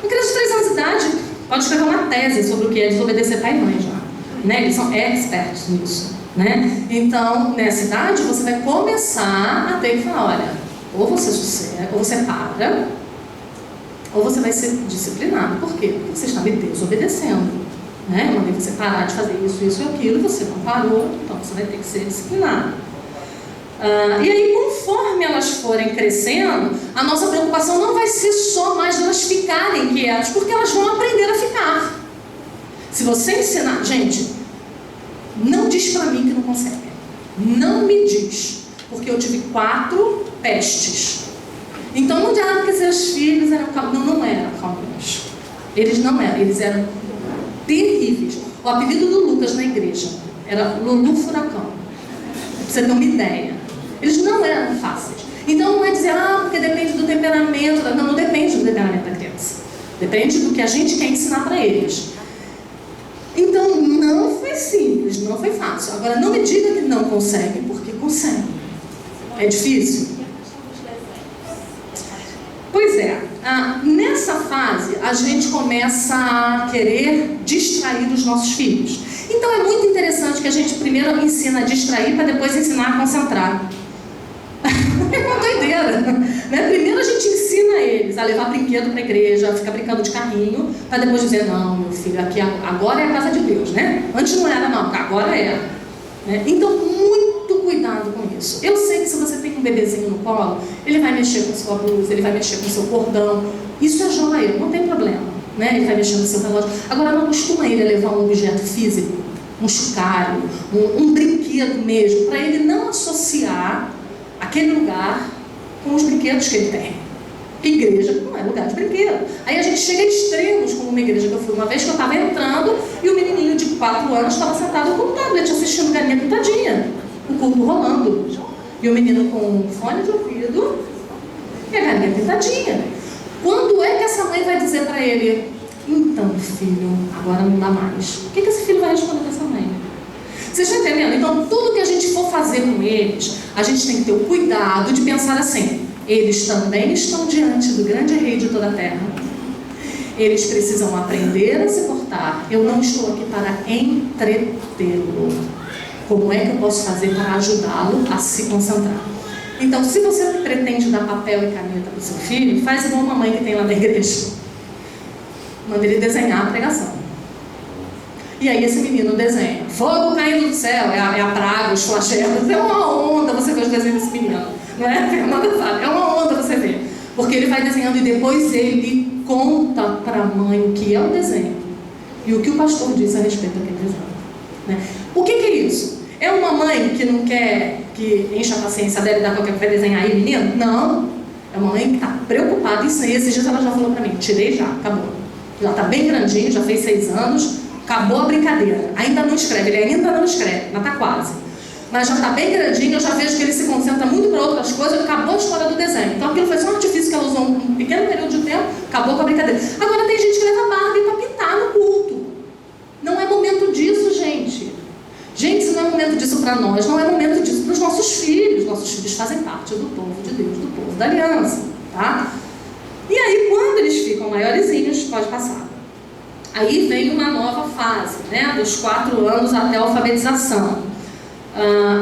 uma criança de 3 anos de idade pode escrever uma tese sobre o que é desobedecer pai e mãe já. Né? Eles são experts nisso. Né? Então, nessa idade, você vai começar a ter que falar, olha, ou você sossega, ou você para, ou você vai ser disciplinado. Por quê? Porque você está me desobedecendo. né? Eu mandei você parar de fazer isso, isso e aquilo, você não parou, então você vai ter que ser disciplinado. E aí, conforme elas forem crescendo, a nossa preocupação não vai ser só mais de elas ficarem quietas, porque elas vão aprender a ficar. Se você ensinar... Gente, não diz pra mim que não consegue. Não me diz. Porque eu tive 4 pestes. Então não adianta que seus filhos eram calminhos. Não eram calminhos. Eles não eram. Eles eram terríveis. O apelido do Lucas na igreja era Lulu Furacão. Pra você ter uma ideia. Eles não eram fáceis. Então não é dizer, porque depende do temperamento. Não, não depende do temperamento da criança. Depende do que a gente quer ensinar para eles. Então não foi simples, não foi fácil. Agora não me diga que não consegue, porque consegue. É difícil? Pois é. Nessa fase a gente começa a querer distrair os nossos filhos. Então é muito interessante que a gente primeiro ensina a distrair para depois ensinar a concentrar. É uma doideira, né? Primeiro a gente ensina eles a levar brinquedo para a igreja, a ficar brincando de carrinho, para depois dizer, não, meu filho, aqui agora é a casa de Deus, né? Antes não era não, agora é. Né? Então, muito cuidado com isso. Eu sei que se você tem um bebezinho no colo, ele vai mexer com sua blusa, ele vai mexer com seu cordão. Isso é joia, não tem problema, né? Ele vai mexer no seu relógio. Agora, não acostuma ele a levar um objeto físico, um chocalho, um brinquedo mesmo, para ele não associar aquele lugar com os brinquedos que ele tem. Igreja não é lugar de brinquedo. Aí a gente chega a extremos, como uma igreja que eu fui uma vez, que eu estava entrando e o menininho de 4 anos estava sentado com o tablet assistindo Galinha Pintadinha, o culto rolando. E o menino com um fone de ouvido e a Galinha Pintadinha. Quando é que essa mãe vai dizer para ele, então filho, agora não dá mais? O que esse filho vai responder para essa mãe? Vocês estão entendendo? Então, tudo que a gente for fazer com eles, a gente tem que ter o cuidado de pensar assim, eles também estão diante do grande rei de toda a terra. Eles precisam aprender a se portar. Eu não estou aqui para entretê-lo. Como é que eu posso fazer para ajudá-lo a se concentrar? Então, se você pretende dar papel e caneta para o seu filho, faz igual a mamãe que tem lá na igreja. Manda ele desenhar a pregação. E aí esse menino desenha. Fogo caindo do céu, é a praga, os flagelos. É uma onda você ver os desenhos desse menino. Não é? Fernanda sabe, é uma onda você ver. Porque ele vai desenhando e depois ele conta para a mãe o que é o desenho. E o que o pastor diz a respeito daquele desenho. Né? O que é isso? É uma mãe que não quer que encha a paciência dela e dá qualquer coisa, vai desenhar aí, menino? Não. É uma mãe que está preocupada em isso. E esses dias ela já falou para mim, tirei já, acabou. Já está bem grandinho, já fez 6 anos. Acabou a brincadeira. Ainda não escreve, ele ainda não escreve, mas está quase. Mas já está bem grandinho, eu já vejo que ele se concentra muito para outras coisas, acabou a história do desenho. Então aquilo foi só um artifício que ela usou um pequeno período de tempo, acabou com a brincadeira. Agora tem gente que leva Barbie para pintar no culto. Não é momento disso, gente. Gente, se não é momento disso para nós, não é momento disso para os nossos filhos. Nossos filhos fazem parte do povo de Deus, do povo da aliança. Tá? E aí, quando eles ficam maiorzinhos, pode passar. Aí vem uma nova fase, né, dos 4 anos até a alfabetização.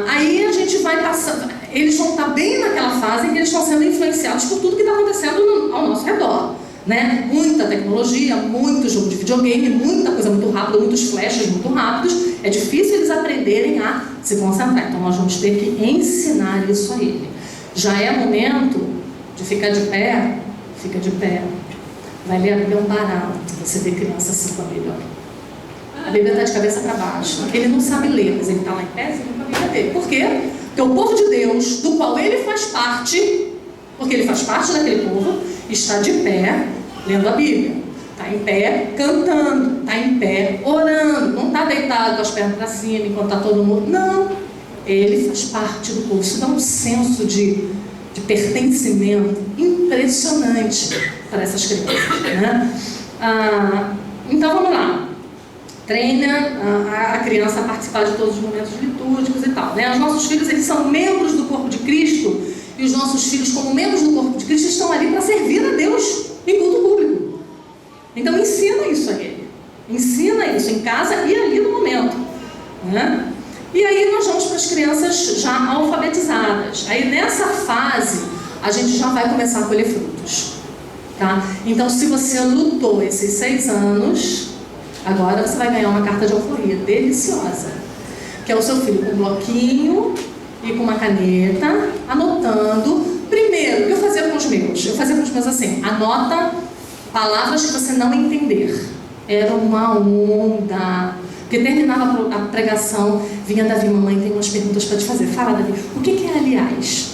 Aí a gente vai passando, eles vão estar bem naquela fase em que eles estão sendo influenciados por tudo que está acontecendo ao nosso redor. Né? Muita tecnologia, muito jogo de videogame, muita coisa muito rápida, muitos flashes muito rápidos. É difícil eles aprenderem a se concentrar. Então nós vamos ter que ensinar isso a ele. Já é momento de ficar de pé, fica de pé. Vai ler a Bíblia um barato, você vê criança assim com a Bíblia. A Bíblia está de cabeça para baixo. Ele não sabe ler, mas ele está lá em pé, você com a Bíblia dele. Por quê? Porque o povo de Deus, do qual ele faz parte, porque ele faz parte daquele povo, está de pé, lendo a Bíblia. Está em pé, cantando. Está em pé, orando. Não está deitado com as pernas para cima, enquanto está todo mundo. Não. Ele faz parte do povo. Isso dá um senso de pertencimento impressionante para essas crianças, né? Então vamos lá, treina a criança a participar de todos os momentos litúrgicos e tal, né? Os nossos filhos, eles são membros do corpo de Cristo, e os nossos filhos, como membros do corpo de Cristo, estão ali para servir a Deus em culto público. Então ensina isso a ele, ensina isso em casa e ali no momento, né? E aí nós vamos para as crianças já alfabetizadas. Aí nessa fase a gente já vai começar a colher frutos, tá? Então se você lutou esses 6 anos, Agora você vai ganhar uma carta de alforria deliciosa, que é o seu filho com um bloquinho e com uma caneta, anotando. Primeiro, o que eu fazia com os meus? Eu fazia com os meus assim: anota palavras que você não entender. Era uma onda. Porque terminava a pregação, vinha Davi: mamãe, tem umas perguntas para te fazer. Fala, Davi, o que é aliás?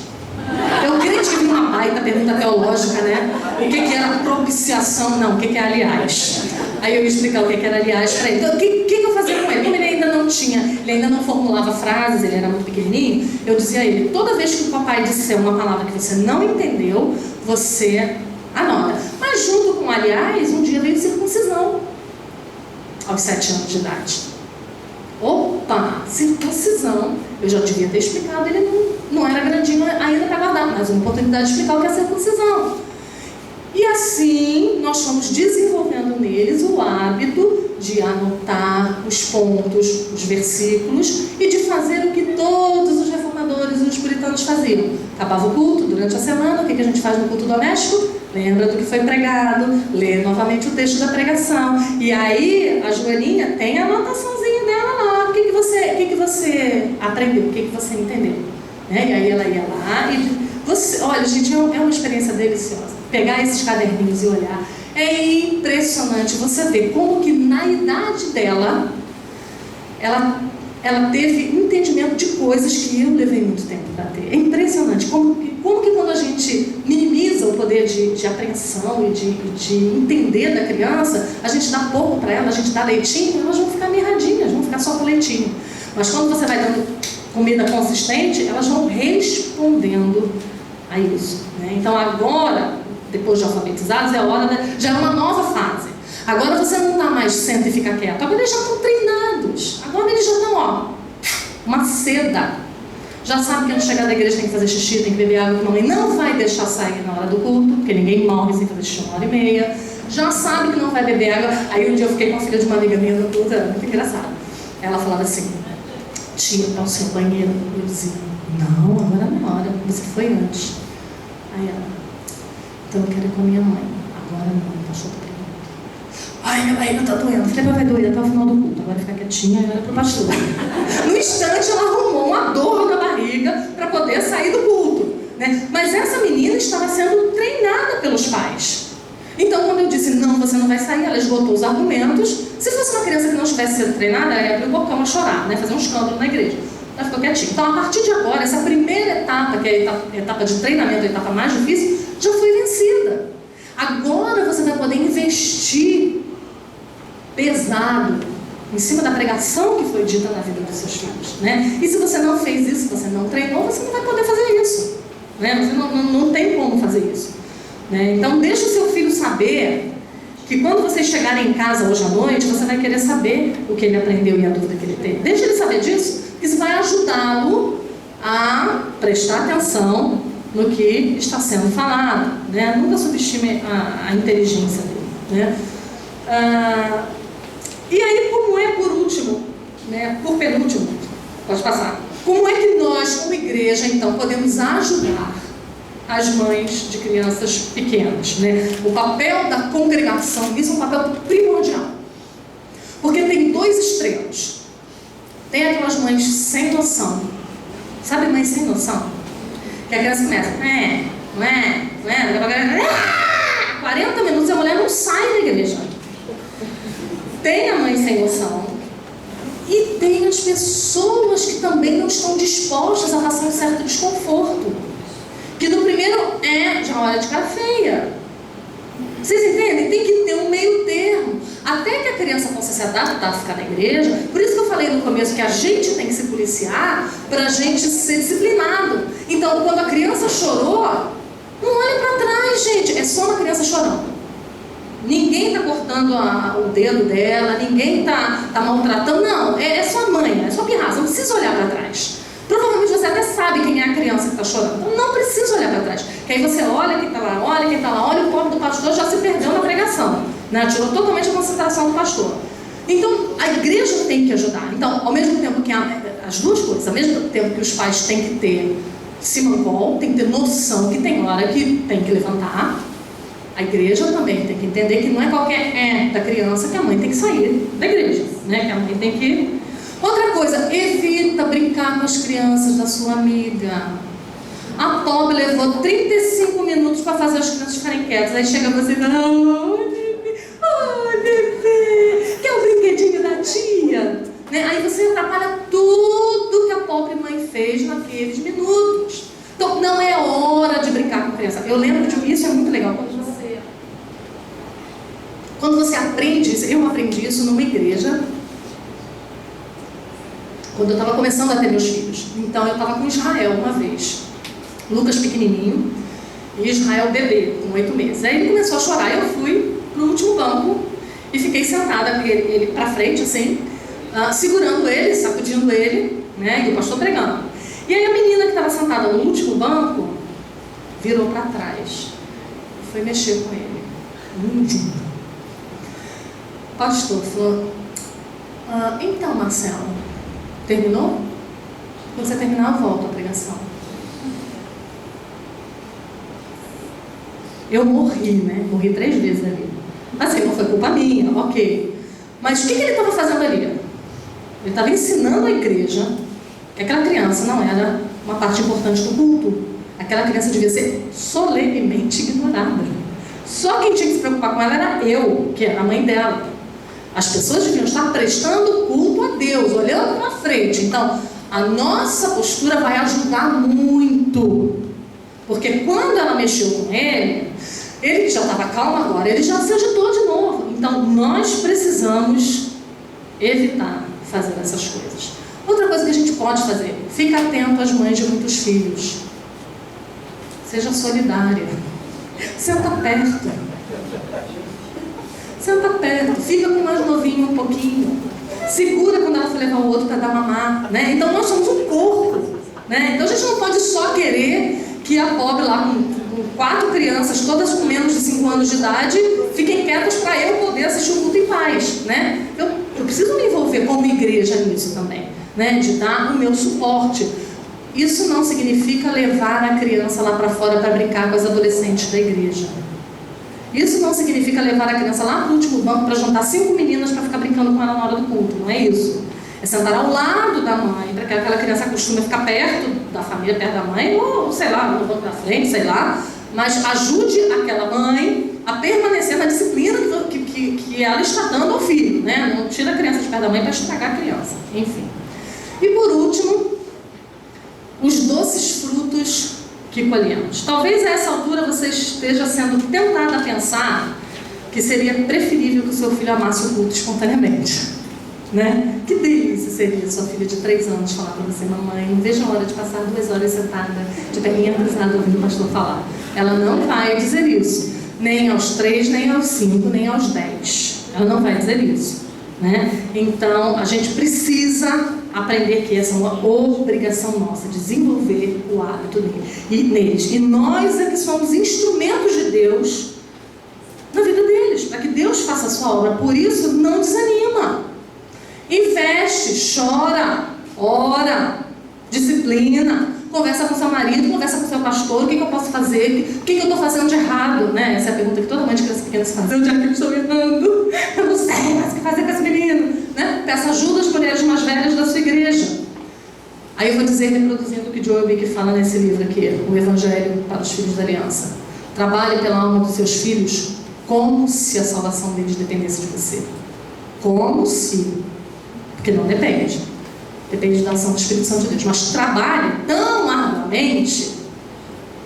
Eu creio que vinha uma baita pergunta teológica, né? O que era propiciação? Não, o que é aliás? Aí eu ia explicar o que era aliás para ele. Então, o que eu fazia com ele? Como ele ainda não tinha, ele ainda não formulava frases, ele era muito pequenininho, eu dizia a ele: toda vez que o papai disser uma palavra que você não entendeu, você anota. Mas junto com aliás, um dia veio circuncisão, aos 7 anos de idade. Opa, circuncisão. Eu já devia ter explicado, ele não era grandinho ainda para guardar, mas uma oportunidade de explicar o que é circuncisão. E assim, nós fomos desenvolvendo neles o hábito de anotar os pontos, os versículos, e de fazer o que todos os reformadores e os puritanos faziam. Acabava o culto, durante a semana, o que a gente faz no culto doméstico? Lembra do que foi pregado, lê novamente o texto da pregação. E aí, a Joaninha tem a anotaçãozinha dela lá. O que você aprendeu? O que você entendeu? Né? E aí ela ia lá e... olha, gente, é uma experiência deliciosa. Pegar esses caderninhos e olhar. É impressionante você ver como que na idade dela, ela teve entendimento de coisas que eu levei muito tempo para ter. É impressionante como que quando a gente minimiza o poder de apreensão e de entender da criança, a gente dá pouco para ela, a gente dá leitinho, elas vão ficar mirradinhas, vão ficar só com leitinho. Mas quando você vai dando comida consistente, elas vão respondendo a isso, né? Então agora, depois de alfabetizados, é a hora já é uma nova fase. Agora você não está mais senta e fica quieto. Agora eles já estão treinados. Agora eles já estão, uma seda. Já sabe que antes de chegar da igreja tem que fazer xixi, tem que beber água, que a mamãe não vai deixar sair na hora do culto, porque ninguém morre sem fazer xixi 1h30. Já sabe que não vai beber água. Aí um dia eu fiquei com a filha de uma amiga minha no culto, era muito engraçado. Ela falava assim: tia, para o seu banheiro. Eu dizia: não, agora não é hora, você foi antes. Aí ela: então eu quero ir com a minha mãe. Agora não, pastor, tá perguntando. Ai, minha barriga tá doendo. Eu falei: vai doer até o final do culto, agora fica quietinha e olha pro pastor. No instante ela arrumou uma dor na barriga para poder sair do culto, né? Mas essa menina estava sendo treinada pelos pais. Então quando eu disse: não, você não vai sair, ela esgotou os argumentos. Se fosse uma criança que não tivesse sido treinada, ela ia abrir o bocão a chorar, né? Fazer um escândalo na igreja. Ela ficou quietinha. Então, a partir de agora, essa primeira etapa, que é a etapa de treinamento, a etapa mais difícil, já foi vencida. Agora você vai poder investir pesado em cima da pregação que foi dita na vida dos seus filhos, né? E se você não fez isso, se você não treinou, você não vai poder fazer isso, né? Você não tem como fazer isso, né? Então, deixa o seu filho saber que quando vocês chegarem em casa hoje à noite, você vai querer saber o que ele aprendeu e a dúvida que ele tem. Deixa ele saber disso. Isso vai ajudá-lo a prestar atenção no que está sendo falado, né? Nunca subestime a inteligência dele, né? E aí, como é por último, né? Por penúltimo, pode passar. Como é que nós, como igreja, então, podemos ajudar as mães de crianças pequenas, né? O papel da congregação, isso é um papel primordial. Porque tem dois extremos. Tem aquelas mães sem noção. Sabe mãe sem noção? Que a criança começa, 40 minutos a mulher não sai da igreja. Tem a mãe sem noção. E tem as pessoas que também não estão dispostas a passar um certo desconforto. Que no primeiro já olha de cara feia. Vocês entendem? Tem que ter um meio termo. Até que a criança possa se adaptar a ficar na igreja. Por isso que eu falei no começo que a gente tem que se policiar para a gente ser disciplinado. Então, quando a criança chorou, não olhe para trás, gente. É só uma criança chorando. Ninguém está cortando o dedo dela, ninguém está maltratando. Não, é sua mãe, é sua pirraça. Não precisa olhar para trás. Provavelmente você até sabe quem é a criança que está chorando. Então não precisa olhar para trás. Que aí você olha quem está lá, olha quem está lá, olha o pobre do pastor já se perdeu na pregação, né? Tirou totalmente a concentração do pastor. Então a igreja tem que ajudar. Então, ao mesmo tempo que as duas coisas, ao mesmo tempo que os pais têm que ter simancol, tem que ter noção que tem hora que tem que levantar, A igreja também tem que entender que não é qualquer da criança que a mãe tem que sair da igreja, né? Que a mãe tem que... Outra coisa, evita brincar com as crianças da sua amiga. A pobre levou 35 minutos para fazer as crianças ficarem quietas. Aí chega você e fala: bebê, quer o brinquedinho da tia? Né? Aí você atrapalha tudo que a pobre mãe fez naqueles minutos. Então não é hora de brincar com a criança. Eu lembro de isso, é muito legal. Quando você aprende isso, eu aprendi isso numa igreja, quando eu estava começando a ter meus filhos. Então eu estava com Israel uma vez, Lucas pequenininho, e Israel bebê, com 8 meses. Aí ele começou a chorar, eu fui pro último banco e fiquei sentada, ele para frente assim, segurando ele, sacudindo ele, né, e o pastor pregando. E aí a menina que estava sentada no último banco virou para trás e foi mexer com ele. O pastor falou: então, Marcelo, terminou? Quando você terminar, eu volto a pregação. Eu morri, né? Morri 3 vezes ali. Assim, não foi culpa minha, ok. Mas o que ele estava fazendo ali? Ele estava ensinando a igreja que aquela criança não era uma parte importante do culto. Aquela criança devia ser solenemente ignorada. Só quem tinha que se preocupar com ela era eu, que era a mãe dela. As pessoas deviam estar prestando culto a Deus, olhando para frente. Então, a nossa postura vai ajudar muito. Porque quando ela mexeu com ele já estava calmo agora, ele já se agitou de novo. Então, nós precisamos evitar fazer essas coisas. Outra coisa que a gente pode fazer: fica atento às mães de muitos filhos. Seja solidária. Senta perto. Senta perto. Fica com o mais novinho um pouquinho. Segura quando ela for levar o outro para dar mamar, né? Então nós somos um corpo, né? Então a gente não pode só querer que a pobre lá com 4 crianças, todas com menos de 5 anos de idade, fiquem quietas para eu poder assistir o culto em paz, né? Eu preciso me envolver como igreja nisso também, né? De dar o meu suporte. Isso não significa levar a criança lá para fora para brincar com as adolescentes da igreja. Isso não significa levar a criança lá para o último banco para juntar 5 meninas para ficar brincando com ela na hora do culto. Não é isso. É sentar ao lado da mãe, para que aquela criança acostume a ficar perto da família, perto da mãe, ou sei lá, no banco da frente, sei lá. Mas ajude aquela mãe a permanecer na disciplina que ela está dando ao filho, né? Não tira a criança de perto da mãe para estragar a criança. Enfim. E por último, os doces frutos que colhemos. Talvez a essa altura você esteja sendo tentada a pensar que seria preferível que o seu filho amasse o culto espontaneamente, né? Que delícia seria sua filha de 3 anos falar para você: mamãe, não vejo a hora de passar 2 horas sentada de perninha cruzada ouvindo o pastor falar. Ela não vai dizer isso, nem aos 3, nem aos 5, nem aos 10. Ela não vai dizer isso, né? Então a gente precisa aprender que essa é uma obrigação nossa, desenvolver o hábito neles. E nós é que somos instrumentos de Deus na vida deles, para que Deus faça a sua obra. Por isso, não desanima. Investe, chora, ora, disciplina, conversa com seu marido, conversa com seu pastor: o que eu posso fazer, o que eu estou fazendo de errado, né? Essa é a pergunta que toda mãe de criança pequena se faz: onde é que eu estou errando? Eu não sei mais o que fazer com esse menino, né? Peça ajuda às mulheres mais velhas da sua igreja. Aí eu vou dizer, reproduzindo o que Joel Bick fala nesse livro aqui, o Evangelho para os Filhos da Aliança: trabalhe pela alma dos seus filhos como se a salvação deles dependesse de você. Como se, porque não depende. Depende da ação do Espírito Santo de Deus. Mas trabalhe tão arduamente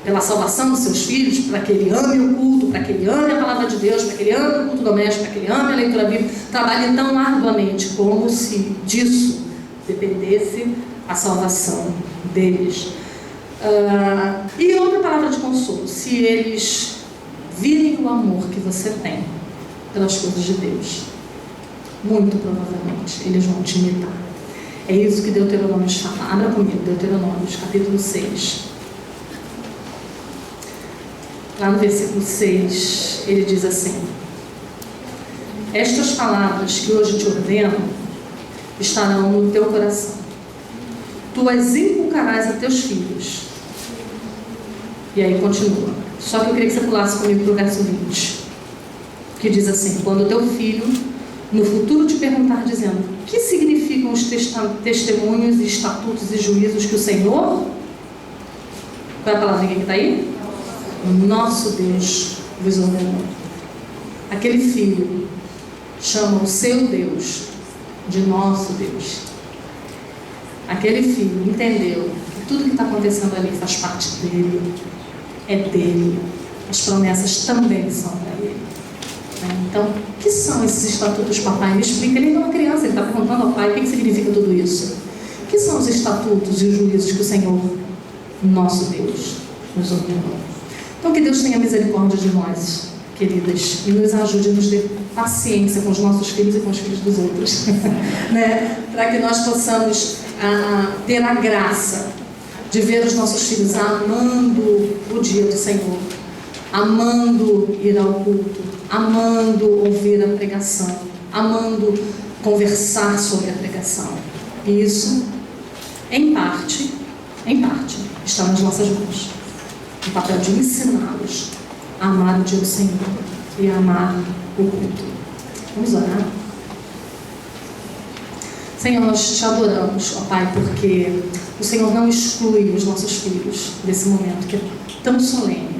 pela salvação dos seus filhos, para que ele ame o culto, para que ele ame a palavra de Deus, para que ele ame o culto doméstico, para que ele ame a leitura bíblica. Trabalhe tão arduamente como se disso dependesse a salvação deles. E outra palavra de consolo: se eles virem o amor que você tem pelas coisas de Deus, muito provavelmente eles vão te imitar. É isso que Deuteronômio fala. Abra comigo, Deuteronômio, capítulo 6. Lá no versículo 6, ele diz assim: estas palavras que hoje te ordeno estarão no teu coração. Tu as inculcarás a teus filhos. E aí continua: Só que eu queria que você pulasse comigo para o verso 20, que diz assim: quando o teu filho no futuro te perguntar dizendo: o que significam os testemunhos, estatutos e juízos que o Senhor, qual é a palavrinha que está aí? Nosso Deus vos ordenou. Aquele filho chama o seu Deus de nosso Deus. Aquele filho entendeu que tudo que está acontecendo ali faz parte dele, é dele, as promessas também são para ele. Então, o que são esses estatutos, papai? Me explica. Ele ainda é uma criança, ele está perguntando ao pai o que significa tudo isso. O que são os estatutos e os juízos que o Senhor, nosso Deus, nos ordenou? Então, que Deus tenha misericórdia de nós, queridas, e nos ajude a nos ter paciência com os nossos filhos e com os filhos dos outros, né? Para que nós possamos ter a graça de ver os nossos filhos amando o dia do Senhor, amando ir ao culto, amando ouvir a pregação, amando conversar sobre a pregação. E isso, em parte, está nas nossas mãos. O papel de ensiná-los a amar o dia do Senhor e a amar o culto. Vamos orar? Senhor, nós te adoramos, ó Pai, porque o Senhor não exclui os nossos filhos desse momento que é tão solene,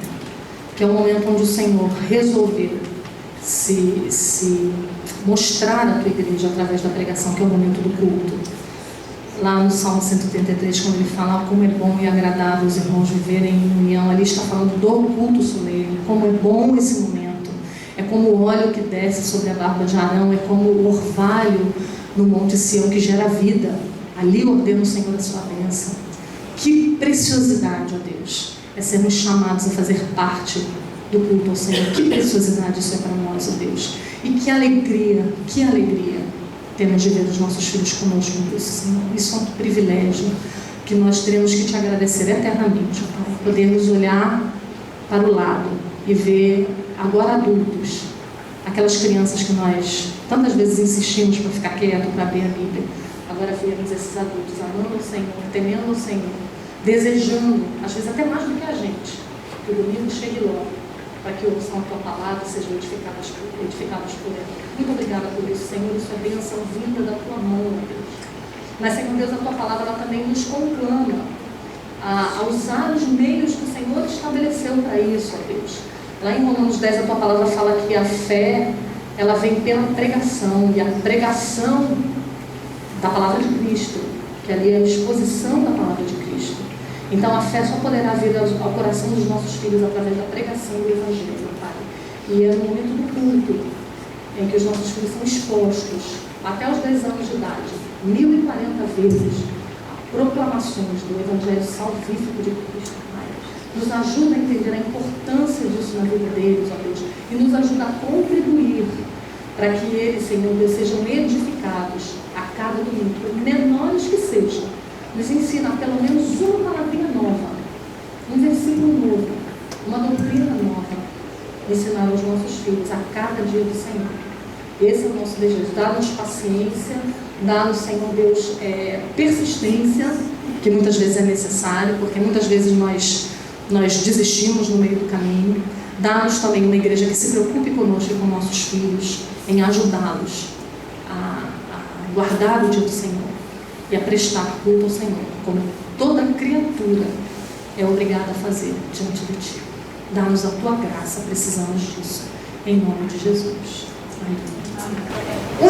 que é um momento onde o Senhor resolveu se mostrar à tua igreja através da pregação, que é o momento do culto. Lá no Salmo 133, quando ele fala como é bom e agradável os irmãos viverem em união, ali está falando do culto solene, como é bom esse momento. É como o óleo que desce sobre a barba de Arão, é como o orvalho no Monte Sião que gera vida. Ali ordena o Senhor a sua bênção. Que preciosidade, ó Deus, é sermos chamados a fazer parte do culto ao Senhor. Que preciosidade isso é para nós, ó Deus. E que alegria temos de ver os nossos filhos conosco nisso, Senhor. Isso é um privilégio que nós teremos que te agradecer eternamente, ó Pai. Podermos olhar para o lado e ver agora adultos, aquelas crianças que nós tantas vezes insistimos para ficar quieto, para abrir a Bíblia. Agora vemos esses adultos amando o Senhor, temendo o Senhor, desejando, às vezes até mais do que a gente, que o domingo chegue logo, para que ouçam a tua palavra e sejam edificados por ela. Muito obrigada por isso, Senhor, isso é bênção vinda da tua mão, Deus. Mas, Senhor Deus, a tua palavra ela também nos conclama a usar os meios que o Senhor estabeleceu para isso, ó Deus. Lá em Romanos 10, a tua palavra fala que a fé, ela vem pela pregação, e a pregação da palavra de Cristo, que ali é a exposição da palavra de Cristo. Então a fé só poderá vir ao coração dos nossos filhos através da pregação do Evangelho, Pai. E é no momento do culto em que os nossos filhos são expostos, até os 10 anos de idade, 1040 vezes, a proclamações do Evangelho salvífico de Cristo, Pai. Nos ajuda a entender a importância disso na vida deles, ó Deus, e nos ajuda a contribuir para que eles, Senhor Deus, sejam edificados a cada domingo, por menores que sejam. Nos ensina pelo menos uma palavrinha nova, um versículo novo, uma doutrina nova, ensinar aos nossos filhos a cada dia do Senhor. Esse é o nosso desejo. Dá-nos paciência, dá-nos, Senhor Deus, persistência, que muitas vezes é necessário, porque muitas vezes nós desistimos no meio do caminho. Dá-nos também uma igreja que se preocupe conosco e com nossos filhos, em ajudá-los a guardar o dia do Senhor e a prestar culto ao Senhor, como toda criatura é obrigada a fazer diante de Ti. Dá-nos a Tua graça, precisamos disso, em nome de Jesus. Amém.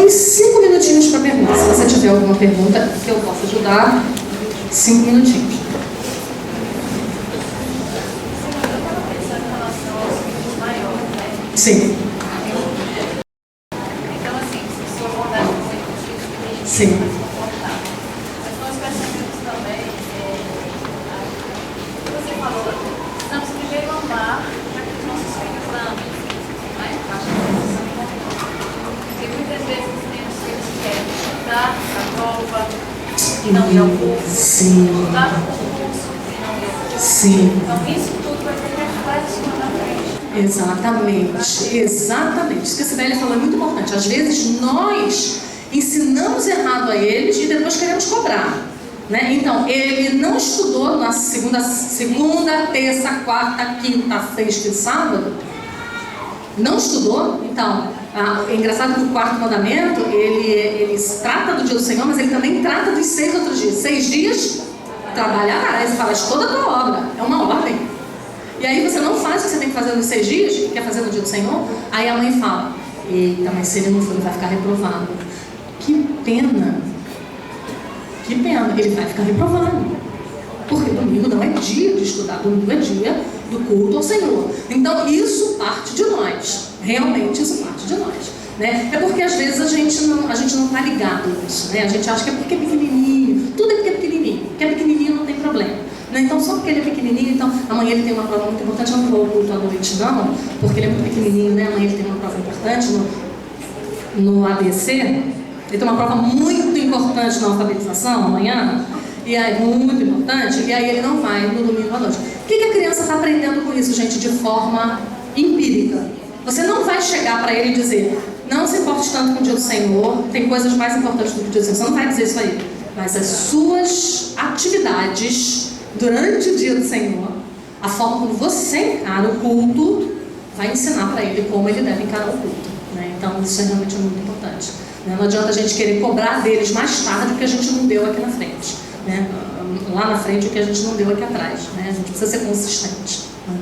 Uns 5 minutinhos para pergunta. Se você tiver alguma pergunta que eu possa ajudar, 5 minutinhos. Sim. Então, assim, se for abordar com muito Sim. mas nós percebemos também, você falou, precisamos primeiro amar para que os nossos filhos amem, né? Acho que é importante. Porque muitas vezes temos filhos que querem estudar a prova e não ir ao curso, Sim. estudar o curso e não ir ao curso. Sim. Então, isso tudo vai ter reflexo lá na frente. Exatamente. Isso que a Sibeli falou é muito importante. Às vezes nós ensinamos errado a eles e depois queremos cobrar. Né? Então, ele não estudou na segunda, terça, quarta, quinta, sexta e sábado. Não estudou. Então, é engraçado que o quarto mandamento, ele trata do dia do Senhor, mas ele também trata dos 6 outros dias. 6 dias, trabalharás e farás toda a tua obra. É uma ordem. E aí você não faz o que você tem que fazer nos 6 dias, quer fazer no dia do Senhor. Aí a mãe fala, eita, mas se ele não for, ele vai ficar reprovado. Que pena. Que pena, ele vai ficar reprovado. Porque domingo não é dia de estudar, domingo é dia do culto ao Senhor. Então isso parte de nós. Realmente isso parte de nós. Né? É porque às vezes a gente não está ligado nisso. Né? A gente acha que é porque é pequenininho. Tudo é porque é pequenininho. Porque é pequenininho não tem problema. Né? Então só porque ele é pequenininho, então amanhã ele tem uma prova muito importante. Eu não vou ao culto à noite não, porque ele é muito pequenininho, né? Amanhã ele tem uma prova importante no ABC. Ele tem uma prova muito importante na alfabetização amanhã, e é muito importante, e aí ele não vai no domingo à noite. O que a criança está aprendendo com isso, gente? De forma empírica. Você não vai chegar para ele e dizer, não se importe tanto com o dia do Senhor, tem coisas mais importantes do que o dia do Senhor. Você não vai dizer isso aí. Mas as suas atividades durante o dia do Senhor, a forma como você encara o culto, vai ensinar para ele como ele deve encarar o culto. Né? Então isso é realmente muito importante. Não adianta a gente querer cobrar deles mais tarde o que a gente não deu aqui na frente. Né? Lá na frente o que a gente não deu aqui atrás. Né? A gente precisa ser consistente. Né?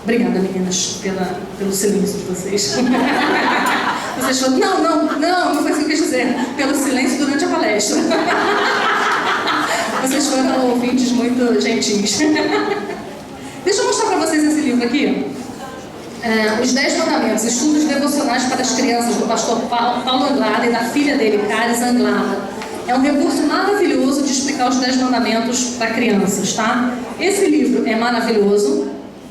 Obrigada, meninas, pelo silêncio de vocês. Vocês falaram, não foi assim que eu quis dizer. Pelo silêncio durante a palestra. Vocês foram ouvintes muito gentis. Deixa eu mostrar para vocês esse livro aqui. Os 10 Mandamentos, estudos devocionais para as crianças, do pastor Paulo Anglada e da filha dele, Caris Anglada. É um recurso maravilhoso de explicar os 10 mandamentos para crianças, tá? Esse livro é maravilhoso,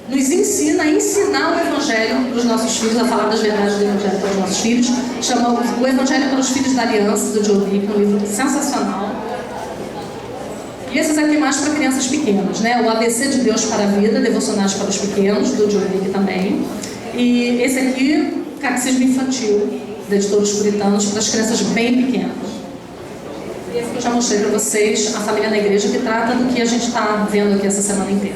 nos ensina a ensinar o Evangelho para os nossos filhos, a falar das verdades do Evangelho para os nossos filhos. Chama O Evangelho para os Filhos da Aliança, do Joe Vick, um livro sensacional. E esses aqui mais para crianças pequenas, né? O ABC de Deus para a Vida, devocionais para os pequenos, do Joe Vick também. E esse aqui, Catecismo Infantil, da editora Os Puritanos, para as crianças bem pequenas. E esse que eu já mostrei para vocês, A Família na Igreja, que trata do que a gente está vendo aqui essa semana inteira.